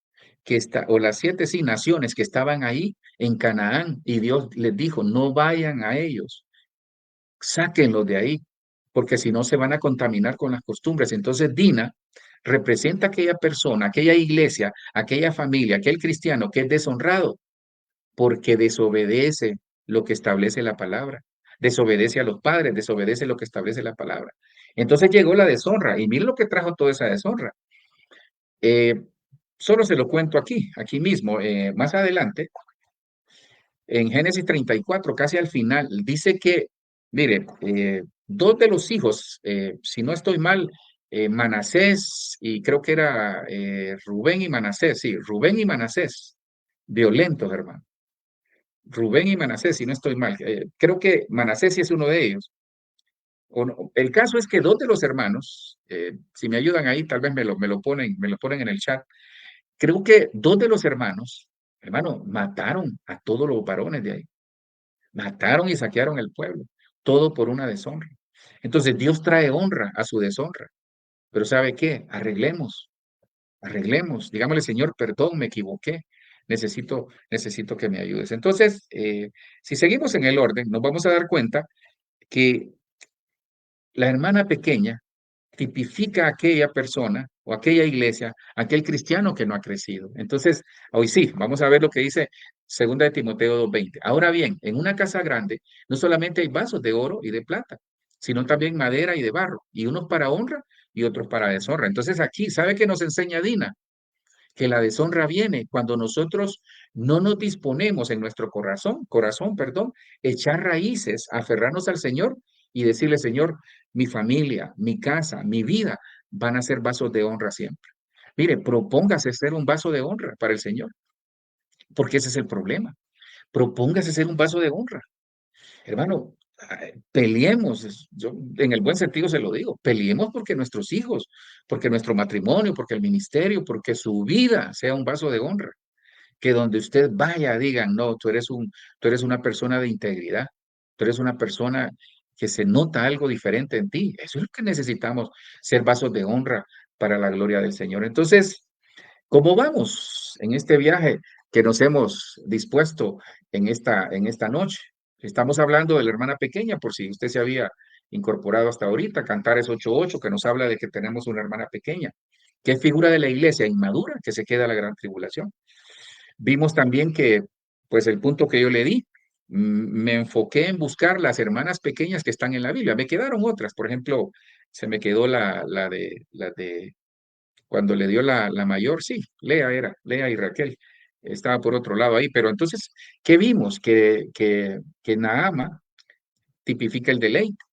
o las 7 sí, naciones que estaban ahí en Canaán, y Dios les dijo, no vayan a ellos, sáquenlos de ahí, porque si no se van a contaminar con las costumbres. Entonces Dina representa aquella persona, aquella iglesia, aquella familia, aquel cristiano que es deshonrado porque desobedece lo que establece la palabra, desobedece a los padres, desobedece lo que establece la palabra. Entonces llegó la deshonra y miren lo que trajo toda esa deshonra. Eh, Solo se lo cuento aquí mismo, más adelante, en Génesis 34, casi al final, dice que, mire, dos de los hijos, si no estoy mal, Manasés y creo que era Rubén y Manasés, sí, Rubén y Manasés, violentos, hermano. Rubén y Manasés, si no estoy mal, creo que Manasés sí es uno de ellos. El caso es que dos de los hermanos, si me ayudan ahí, tal vez me lo ponen en el chat. Creo que dos de los hermanos, hermano, mataron a todos los varones de ahí. Mataron y saquearon el pueblo, todo por una deshonra. Entonces Dios trae honra a su deshonra. Pero ¿sabe qué? Arreglemos. Digámosle, Señor, perdón, me equivoqué. Necesito que me ayudes. Entonces, si seguimos en el orden, nos vamos a dar cuenta que la hermana pequeña tipifica a aquella persona o aquella iglesia, aquel cristiano que no ha crecido. Entonces, hoy sí, vamos a ver lo que dice Segunda de Timoteo 2:20. Ahora bien, en una casa grande no solamente hay vasos de oro y de plata, sino también madera y de barro, y unos para honra y otros para deshonra. Entonces aquí, ¿sabe qué nos enseña Dina? Que la deshonra viene cuando nosotros no nos disponemos en nuestro perdón, echar raíces, aferrarnos al Señor y decirle, Señor, mi familia, mi casa, mi vida van a ser vasos de honra siempre. Mire, propóngase ser un vaso de honra para el Señor, porque ese es el problema. Propóngase ser un vaso de honra. Hermano, peleemos, yo en el buen sentido se lo digo, peleemos porque nuestros hijos, porque nuestro matrimonio, porque el ministerio, porque su vida sea un vaso de honra. Que donde usted vaya digan, no, tú eres una persona de integridad, tú eres una persona que se nota algo diferente en ti. Eso es lo que necesitamos, ser vasos de honra para la gloria del Señor. Entonces, ¿cómo vamos en este viaje que nos hemos dispuesto en esta noche? Estamos hablando de la hermana pequeña, por si usted se había incorporado hasta ahorita, Cantares 8:8, que nos habla de que tenemos una hermana pequeña, que es figura de la iglesia inmadura, que se queda la gran tribulación. Vimos también que, pues el punto que yo le di, me enfoqué en buscar las hermanas pequeñas que están en la Biblia. Me quedaron otras, por ejemplo, se me quedó la de cuando le dio la mayor, sí, Lea y Raquel. Estaba por otro lado ahí, pero entonces, ¿qué vimos? Que Naama tipifica el deleite.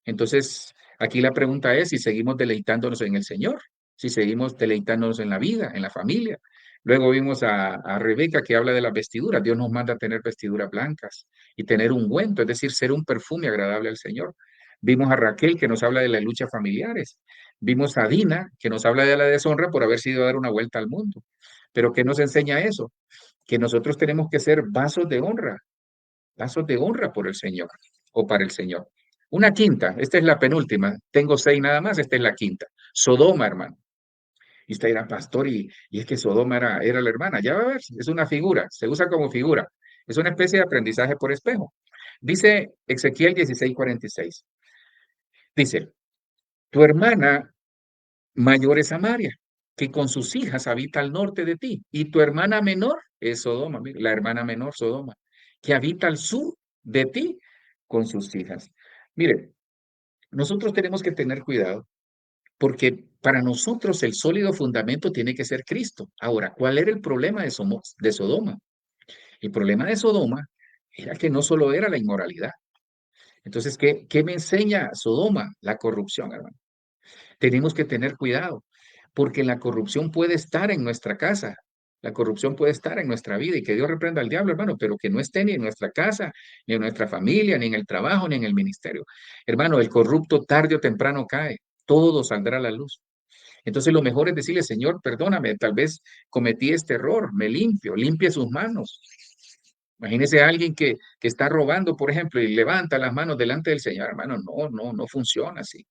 Entonces, aquí la pregunta es si seguimos deleitándonos en el Señor, si seguimos deleitándonos en la vida, en la familia. Luego vimos a Rebeca que habla de las vestiduras. Dios nos manda a tener vestiduras blancas y tener ungüento, es decir, ser un perfume agradable al Señor. Vimos a Raquel que nos habla de las luchas familiares. Vimos a Dina que nos habla de la deshonra por haber sido a dar una vuelta al mundo. Pero ¿qué nos enseña eso? Que nosotros tenemos que ser vasos de honra por el Señor o para el Señor. Una quinta, esta es la penúltima, tengo 6 nada más, esta es la quinta. Sodoma, hermano. Y usted dirá, pastor, y es que Sodoma era la hermana. Ya va a ver, es una figura, se usa como figura. Es una especie de aprendizaje por espejo. Dice Ezequiel 16:46. Dice, tu hermana mayor es Samaria, que con sus hijas habita al norte de ti, y tu hermana menor es Sodoma, mira, la hermana menor Sodoma, que habita al sur de ti con sus hijas. Mire, nosotros tenemos que tener cuidado porque para nosotros el sólido fundamento tiene que ser Cristo. Ahora, ¿cuál era el problema de Sodoma? El problema de Sodoma era que no solo era la inmoralidad. Entonces, ¿qué me enseña Sodoma? La corrupción, hermano. Tenemos que tener cuidado, porque la corrupción puede estar en nuestra casa, la corrupción puede estar en nuestra vida y que Dios reprenda al diablo, hermano, pero que no esté ni en nuestra casa, ni en nuestra familia, ni en el trabajo, ni en el ministerio. Hermano, el corrupto tarde o temprano cae, todo saldrá a la luz. Entonces lo mejor es decirle, Señor, perdóname, tal vez cometí este error, me limpio, limpie sus manos. Imagínese a alguien que está robando, por ejemplo, y levanta las manos delante del Señor, hermano, no funciona así.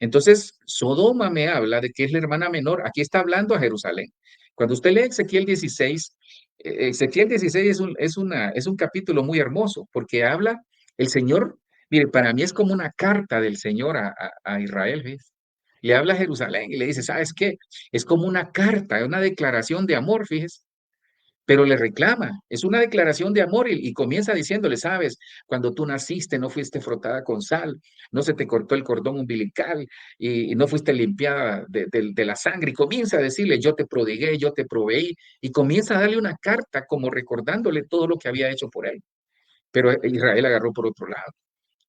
Entonces, Sodoma me habla de que es la hermana menor. Aquí está hablando a Jerusalén. Cuando usted lee Ezequiel 16, Ezequiel 16 es un capítulo muy hermoso porque habla el Señor, mire, para mí es como una carta del Señor a Israel, ¿ves? Le habla a Jerusalén y le dice, ¿sabes qué? Es como una carta, una declaración de amor, fíjese. pero le reclama. Es una declaración de amor y comienza diciéndole, sabes, cuando tú naciste no fuiste frotada con sal, no se te cortó el cordón umbilical y no fuiste limpiada de la sangre. Y comienza a decirle, yo te prodigué, yo te proveí. Y comienza a darle una carta como recordándole todo lo que había hecho por él. Pero Israel agarró por otro lado.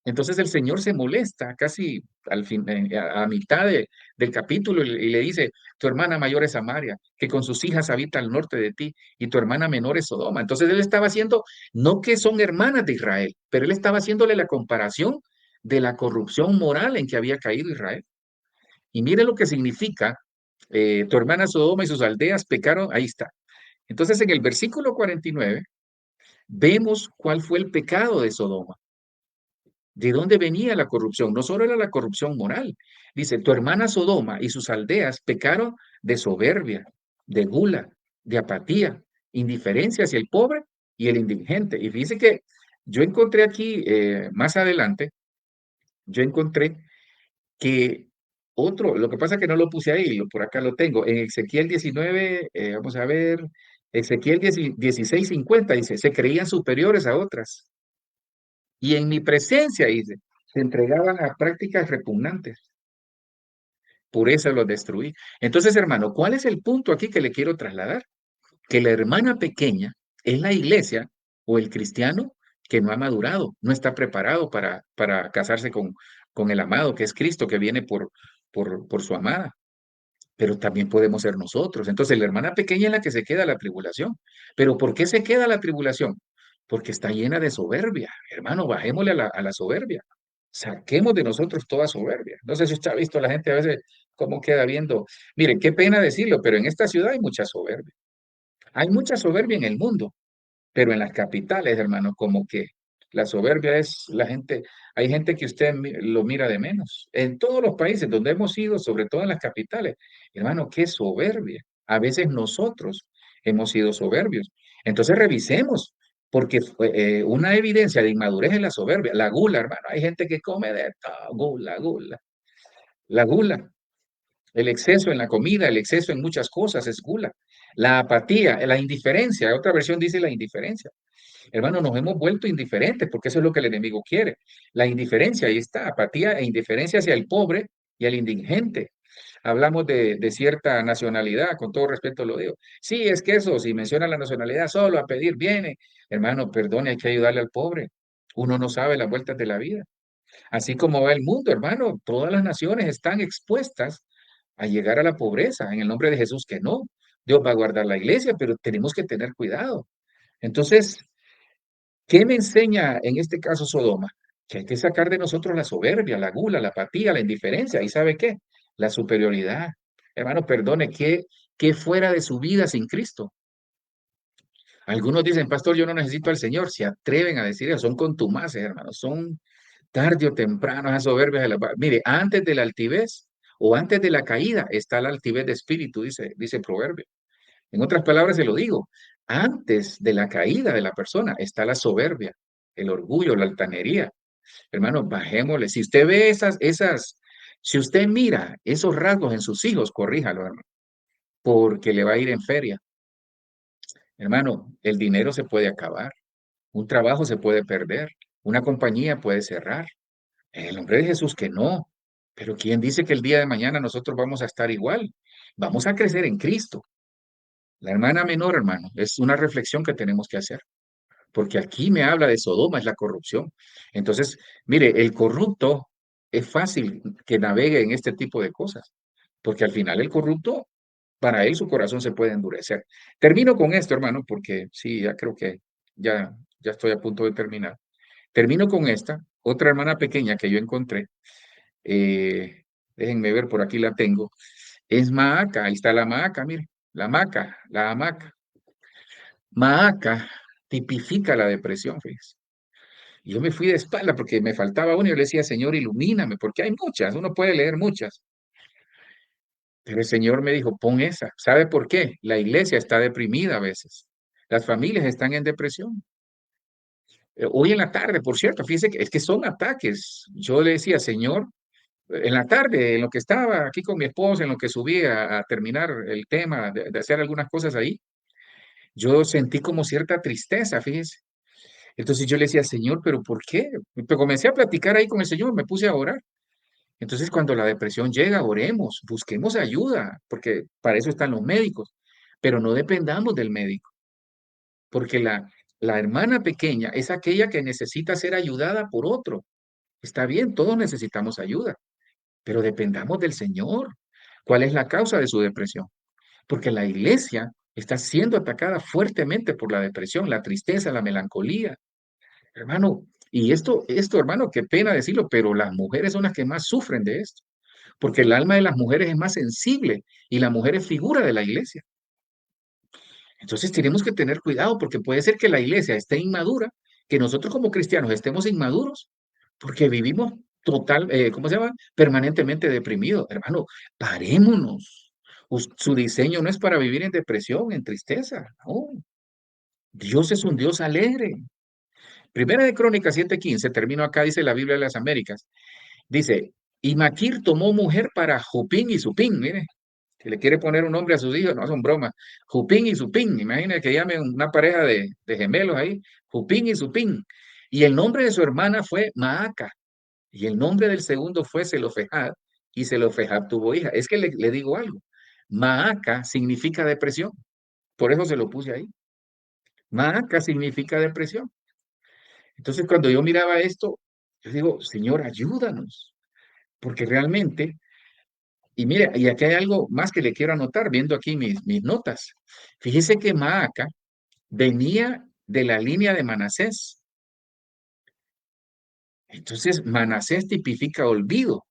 Entonces el Señor se molesta casi al fin, a mitad del capítulo y le dice, tu hermana mayor es Samaria, que con sus hijas habita al norte de ti, y tu hermana menor es Sodoma. Entonces él estaba haciendo, no que son hermanas de Israel, pero él estaba haciéndole la comparación de la corrupción moral en que había caído Israel. Y mire lo que significa, tu hermana Sodoma y sus aldeas pecaron, ahí está. Entonces en el versículo 49 vemos cuál fue el pecado de Sodoma. ¿De dónde venía la corrupción? No solo era la corrupción moral. Dice, tu hermana Sodoma y sus aldeas pecaron de soberbia, de gula, de apatía, indiferencia hacia el pobre y el indigente. Y fíjese que yo encontré aquí, más adelante, yo encontré que lo que pasa es que no lo puse ahí, por acá lo tengo, en Ezequiel 19, vamos a ver, Ezequiel 16, 50 dice, se creían superiores a otras y en mi presencia, dice, se entregaban a prácticas repugnantes. Por eso los destruí. Entonces, hermano, ¿cuál es el punto aquí que le quiero trasladar? Que la hermana pequeña es la iglesia o el cristiano que no ha madurado, no está preparado para casarse con el amado, que es Cristo, que viene por su amada. Pero también podemos ser nosotros. Entonces, la hermana pequeña es la que se queda la tribulación. ¿Pero por qué se queda la tribulación? Porque está llena de soberbia. Hermano, bajémosle a la soberbia. Saquemos de nosotros toda soberbia. No sé si usted ha visto a la gente a veces cómo queda viendo. Miren, qué pena decirlo, pero en esta ciudad hay mucha soberbia. Hay mucha soberbia en el mundo. Pero en las capitales, hermano, como que la soberbia es la gente, hay gente que usted lo mira de menos. En todos los países donde hemos ido, sobre todo en las capitales, hermano, qué soberbia. A veces nosotros hemos sido soberbios. Entonces revisemos, porque una evidencia de inmadurez es la soberbia, la gula, hermano. Hay gente que come de todo, gula, gula. La gula, el exceso en la comida, el exceso en muchas cosas es gula. La apatía, la indiferencia, otra versión dice la indiferencia. Hermano, nos hemos vuelto indiferentes porque eso es lo que el enemigo quiere. La indiferencia, ahí está, apatía e indiferencia hacia el pobre y al indigente. Hablamos de cierta nacionalidad, con todo respeto lo digo. Sí, es que eso, si menciona la nacionalidad, solo a pedir viene. Hermano, perdone, hay que ayudarle al pobre. Uno no sabe las vueltas de la vida. Así como va el mundo, hermano, todas las naciones están expuestas a llegar a la pobreza en el nombre de Jesús, que no. Dios va a guardar la iglesia, pero tenemos que tener cuidado. Entonces, ¿qué me enseña en este caso Sodoma? Que hay que sacar de nosotros la soberbia, la gula, la apatía, la indiferencia. ¿Y sabe qué? La superioridad. Hermano, perdone, ¿qué fuera de su vida sin Cristo? Algunos dicen, pastor, yo no necesito al Señor. Se atreven a decir eso. Son contumaces, hermano. Son tarde o temprano esas soberbias. Mire, antes de la altivez o antes de la caída está la altivez de espíritu, dice el proverbio. En otras palabras, se lo digo, antes de la caída de la persona está la soberbia, el orgullo, la altanería. Hermano, bajémosle. Si usted ve si usted mira esos rasgos en sus hijos, corríjalo, hermano, porque le va a ir en feria. Hermano, el dinero se puede acabar, un trabajo se puede perder, una compañía puede cerrar. En el nombre de Jesús que no. Pero ¿quién dice que el día de mañana nosotros vamos a estar igual? Vamos a crecer en Cristo. La hermana menor, hermano, es una reflexión que tenemos que hacer. Porque aquí me habla de Sodoma, es la corrupción. Entonces, mire, el corrupto es fácil que navegue en este tipo de cosas, porque al final el corrupto, para él su corazón se puede endurecer. Termino con esto, hermano, porque sí, ya creo que ya estoy a punto de terminar. Termino con esta, otra hermana pequeña que yo encontré. eh, Déjenme ver, por aquí la tengo. Es Maaca, ahí está la Maaca, mire, la hamaca, la hamaca. Maaca tipifica la depresión, fíjese. Y yo me fui de espalda porque me faltaba una y yo le decía, Señor, ilumíname, porque hay muchas, uno puede leer muchas. Pero el Señor me dijo, pon esa. ¿Sabe por qué? La iglesia está deprimida a veces. Las familias están en depresión. Hoy en la tarde, por cierto, fíjese que es que son ataques. Yo le decía, Señor, en la tarde, en lo que estaba aquí con mi esposa, en lo que subí a terminar el tema, de hacer algunas cosas ahí, yo sentí como cierta tristeza, fíjese. Entonces yo le decía, Señor, ¿pero por qué? Pero comencé a platicar ahí con el Señor, me puse a orar. Entonces, cuando la depresión llega, oremos, busquemos ayuda, porque para eso están los médicos, pero no dependamos del médico, porque la hermana pequeña es aquella que necesita ser ayudada por otro. Está bien, todos necesitamos ayuda, pero dependamos del Señor. ¿Cuál es la causa de su depresión? Porque la iglesia está siendo atacada fuertemente por la depresión, la tristeza, la melancolía. Hermano, y esto, hermano, qué pena decirlo, pero las mujeres son las que más sufren de esto, porque el alma de las mujeres es más sensible y la mujer es figura de la iglesia. Entonces tenemos que tener cuidado porque puede ser que la iglesia esté inmadura, que nosotros como cristianos estemos inmaduros, porque vivimos ¿cómo se llama? Permanentemente deprimidos. Hermano, parémonos. Su diseño no es para vivir en depresión, en tristeza. No, Dios es un Dios alegre. Primera de Crónicas 7:15, termino acá, dice la Biblia de las Américas. Dice, y Maquir tomó mujer para Jupín y Supín, mire, que le quiere poner un nombre a sus hijos, no son bromas. Jupín y Supín, imagínense que llamen una pareja de gemelos ahí, Jupín y Supín. Y el nombre de su hermana fue Maaca, y el nombre del segundo fue Zelofejad, y Zelofejad tuvo hija. Es que le digo algo, Maaca significa depresión, por eso se lo puse ahí. Maaca significa depresión. Entonces, cuando yo miraba esto, yo digo, Señor, ayúdanos, porque realmente, y mire, y aquí hay algo más que le quiero anotar, viendo aquí mis notas. Fíjese que Maaca venía de la línea de Manasés. Entonces, Manasés tipifica olvido.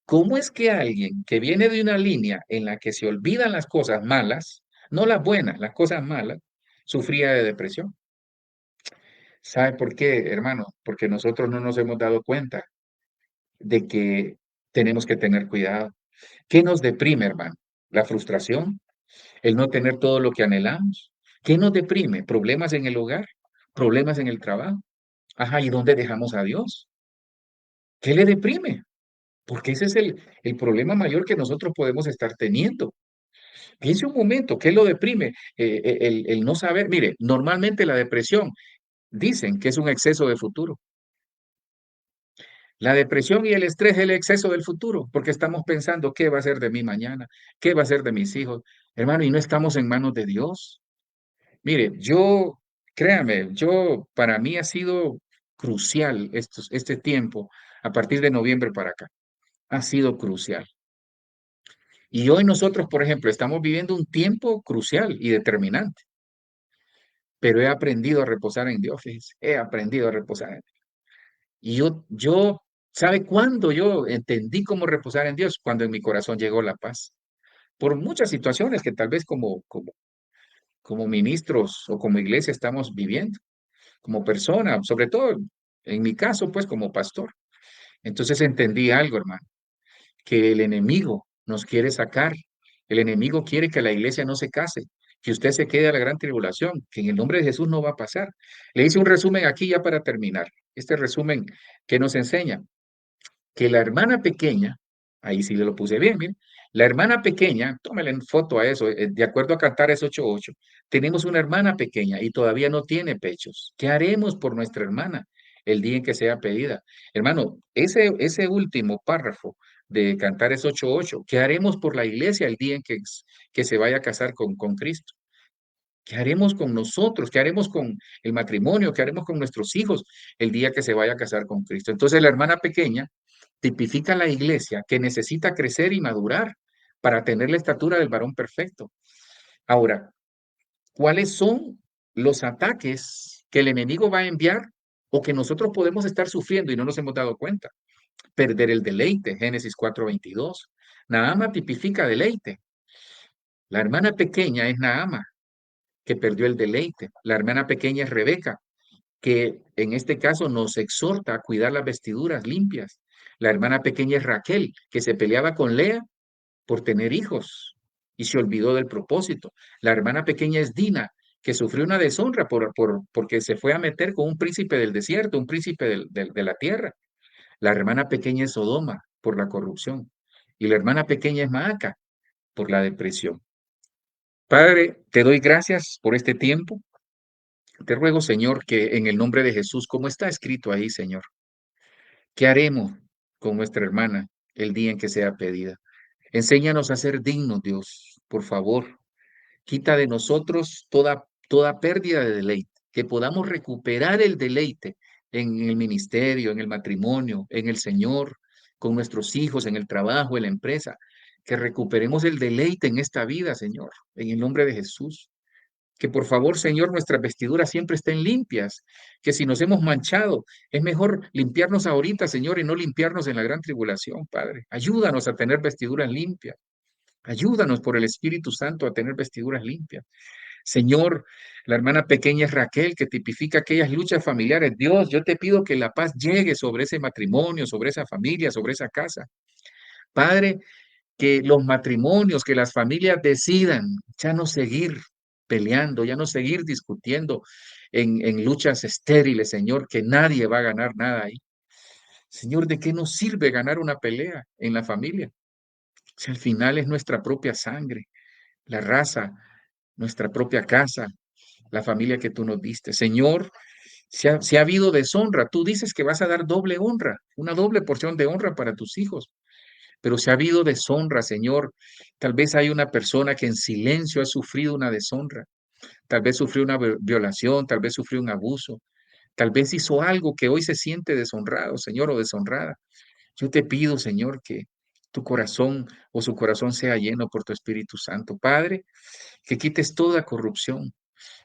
¿Cómo es que alguien que viene de una línea en la que se olvidan las cosas malas, no las buenas, las cosas malas, sufría de depresión? ¿Sabe por qué, hermano? Porque nosotros no nos hemos dado cuenta de que tenemos que tener cuidado. ¿Qué nos deprime, hermano? La frustración, el no tener todo lo que anhelamos. ¿Qué nos deprime? Problemas en el hogar, problemas en el trabajo. Ajá, ¿y dónde dejamos a Dios? ¿Qué le deprime? Porque ese es el problema mayor que nosotros podemos estar teniendo. Piense un momento, ¿qué lo deprime? El no saber, mire, normalmente la depresión dicen que es un exceso de futuro. La depresión y el estrés es el exceso del futuro, porque estamos pensando qué va a ser de mí mañana, qué va a ser de mis hijos, hermano, y no estamos en manos de Dios. Mire, créame, para mí ha sido crucial este tiempo, a partir de noviembre para acá, ha sido crucial. Y hoy nosotros, por ejemplo, estamos viviendo un tiempo crucial y determinante, pero he aprendido a reposar en Dios, fíjese, he aprendido a reposar en Dios. Y ¿sabe cuándo yo entendí cómo reposar en Dios? Cuando en mi corazón llegó la paz. Por muchas situaciones que tal vez como ministros o como iglesia estamos viviendo, como persona, sobre todo en mi caso, pues como pastor. Entonces entendí algo, hermano, que el enemigo nos quiere sacar. El enemigo quiere que la iglesia no se case, que usted se quede a la gran tribulación, que en el nombre de Jesús no va a pasar. Le hice un resumen aquí ya para terminar. Este resumen que nos enseña que la hermana pequeña, ahí sí le lo puse bien, miren, la hermana pequeña, tómale en foto a eso, de acuerdo a Cantares 8:8, tenemos una hermana pequeña y todavía no tiene pechos. ¿Qué haremos por nuestra hermana el día en que sea pedida? Hermano, ese último párrafo de Cantares 8:8, ¿qué haremos por la iglesia el día en que se vaya a casar con Cristo? ¿Qué haremos con nosotros? ¿Qué haremos con el matrimonio? ¿Qué haremos con nuestros hijos el día que se vaya a casar con Cristo? Entonces la hermana pequeña tipifica la iglesia que necesita crecer y madurar para tener la estatura del varón perfecto. Ahora, ¿cuáles son los ataques que el enemigo va a enviar o que nosotros podemos estar sufriendo y no nos hemos dado cuenta? Perder el deleite, Génesis 4:22. Naama tipifica deleite. La hermana pequeña es Naama, que perdió el deleite. La hermana pequeña es Rebeca, que en este caso nos exhorta a cuidar las vestiduras limpias. La hermana pequeña es Raquel, que se peleaba con Lea por tener hijos y se olvidó del propósito. La hermana pequeña es Dina, que sufrió una deshonra porque se fue a meter con un príncipe del desierto, un príncipe de la tierra. La hermana pequeña es Sodoma por la corrupción y la hermana pequeña es Maaca por la depresión. Padre, te doy gracias por este tiempo. Te ruego, Señor, que en el nombre de Jesús, como está escrito ahí, Señor, ¿qué haremos con nuestra hermana el día en que sea pedida? Enséñanos a ser dignos, Dios, por favor. Quita de nosotros toda pérdida de deleite, que podamos recuperar el deleite en el ministerio, en el matrimonio, en el Señor, con nuestros hijos, en el trabajo, en la empresa. Que recuperemos el deleite en esta vida, Señor, en el nombre de Jesús. Que por favor, Señor, nuestras vestiduras siempre estén limpias, que si nos hemos manchado, es mejor limpiarnos ahorita, Señor, y no limpiarnos en la gran tribulación, Padre. Ayúdanos a tener vestiduras limpias. Ayúdanos por el Espíritu Santo a tener vestiduras limpias. Señor, la hermana pequeña es Raquel, que tipifica aquellas luchas familiares. Dios, yo te pido que la paz llegue sobre ese matrimonio, sobre esa familia, sobre esa casa. Padre, que los matrimonios, que las familias decidan ya no seguir peleando, ya no seguir discutiendo en luchas estériles, Señor, que nadie va a ganar nada ahí. Señor, ¿de qué nos sirve ganar una pelea en la familia? Si al final es nuestra propia sangre, la raza, nuestra propia casa, la familia que tú nos diste. Señor, si ha habido deshonra, tú dices que vas a dar doble honra, una doble porción de honra para tus hijos. Pero si ha habido deshonra, Señor, tal vez hay una persona que en silencio ha sufrido una deshonra, tal vez sufrió una violación, tal vez sufrió un abuso, tal vez hizo algo que hoy se siente deshonrado, Señor, o deshonrada. Yo te pido, Señor, que tu corazón o su corazón sea lleno por tu Espíritu Santo. Padre, que quites toda corrupción,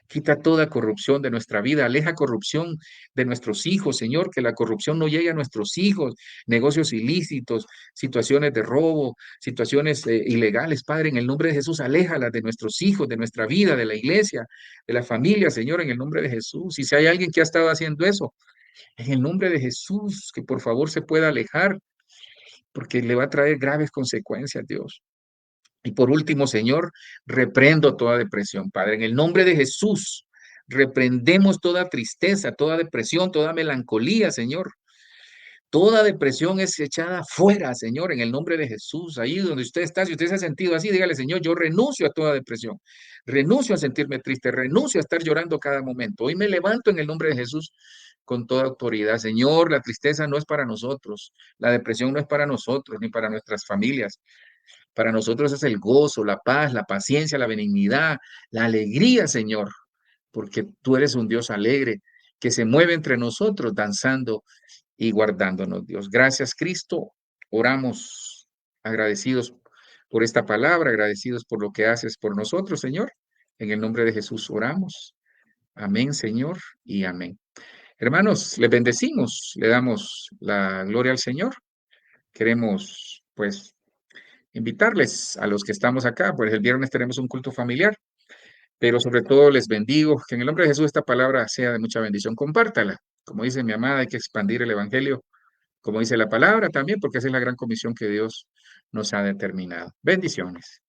quita toda corrupción de nuestra vida, aleja corrupción de nuestros hijos, Señor, que la corrupción no llegue a nuestros hijos, negocios ilícitos, situaciones de robo, situaciones ilegales, Padre, en el nombre de Jesús, aléjalas de nuestros hijos, de nuestra vida, de la iglesia, de la familia, Señor, en el nombre de Jesús. Y si hay alguien que ha estado haciendo eso, en el nombre de Jesús, que por favor se pueda alejar, porque le va a traer graves consecuencias, Dios. Y por último, Señor, reprendo toda depresión, Padre. En el nombre de Jesús, reprendemos toda tristeza, toda depresión, toda melancolía, Señor. Toda depresión es echada fuera, Señor, en el nombre de Jesús. Ahí donde usted está, si usted se ha sentido así, dígale, Señor, yo renuncio a toda depresión. Renuncio a sentirme triste, renuncio a estar llorando cada momento. Hoy me levanto en el nombre de Jesús con toda autoridad. Señor, la tristeza no es para nosotros, la depresión no es para nosotros ni para nuestras familias. Para nosotros es el gozo, la paz, la paciencia, la benignidad, la alegría, Señor, porque tú eres un Dios alegre que se mueve entre nosotros danzando y guardándonos, Dios. Gracias, Cristo. Oramos agradecidos por esta palabra, agradecidos por lo que haces por nosotros, Señor. En el nombre de Jesús oramos. Amén, Señor, y amén. Hermanos, les bendecimos, le damos la gloria al Señor. Queremos, pues, invitarles a los que estamos acá, pues el viernes tenemos un culto familiar, pero sobre todo les bendigo, que en el nombre de Jesús esta palabra sea de mucha bendición. Compártala. Como dice mi amada, hay que expandir el evangelio, como dice la palabra también, porque esa es la gran comisión que Dios nos ha determinado. Bendiciones.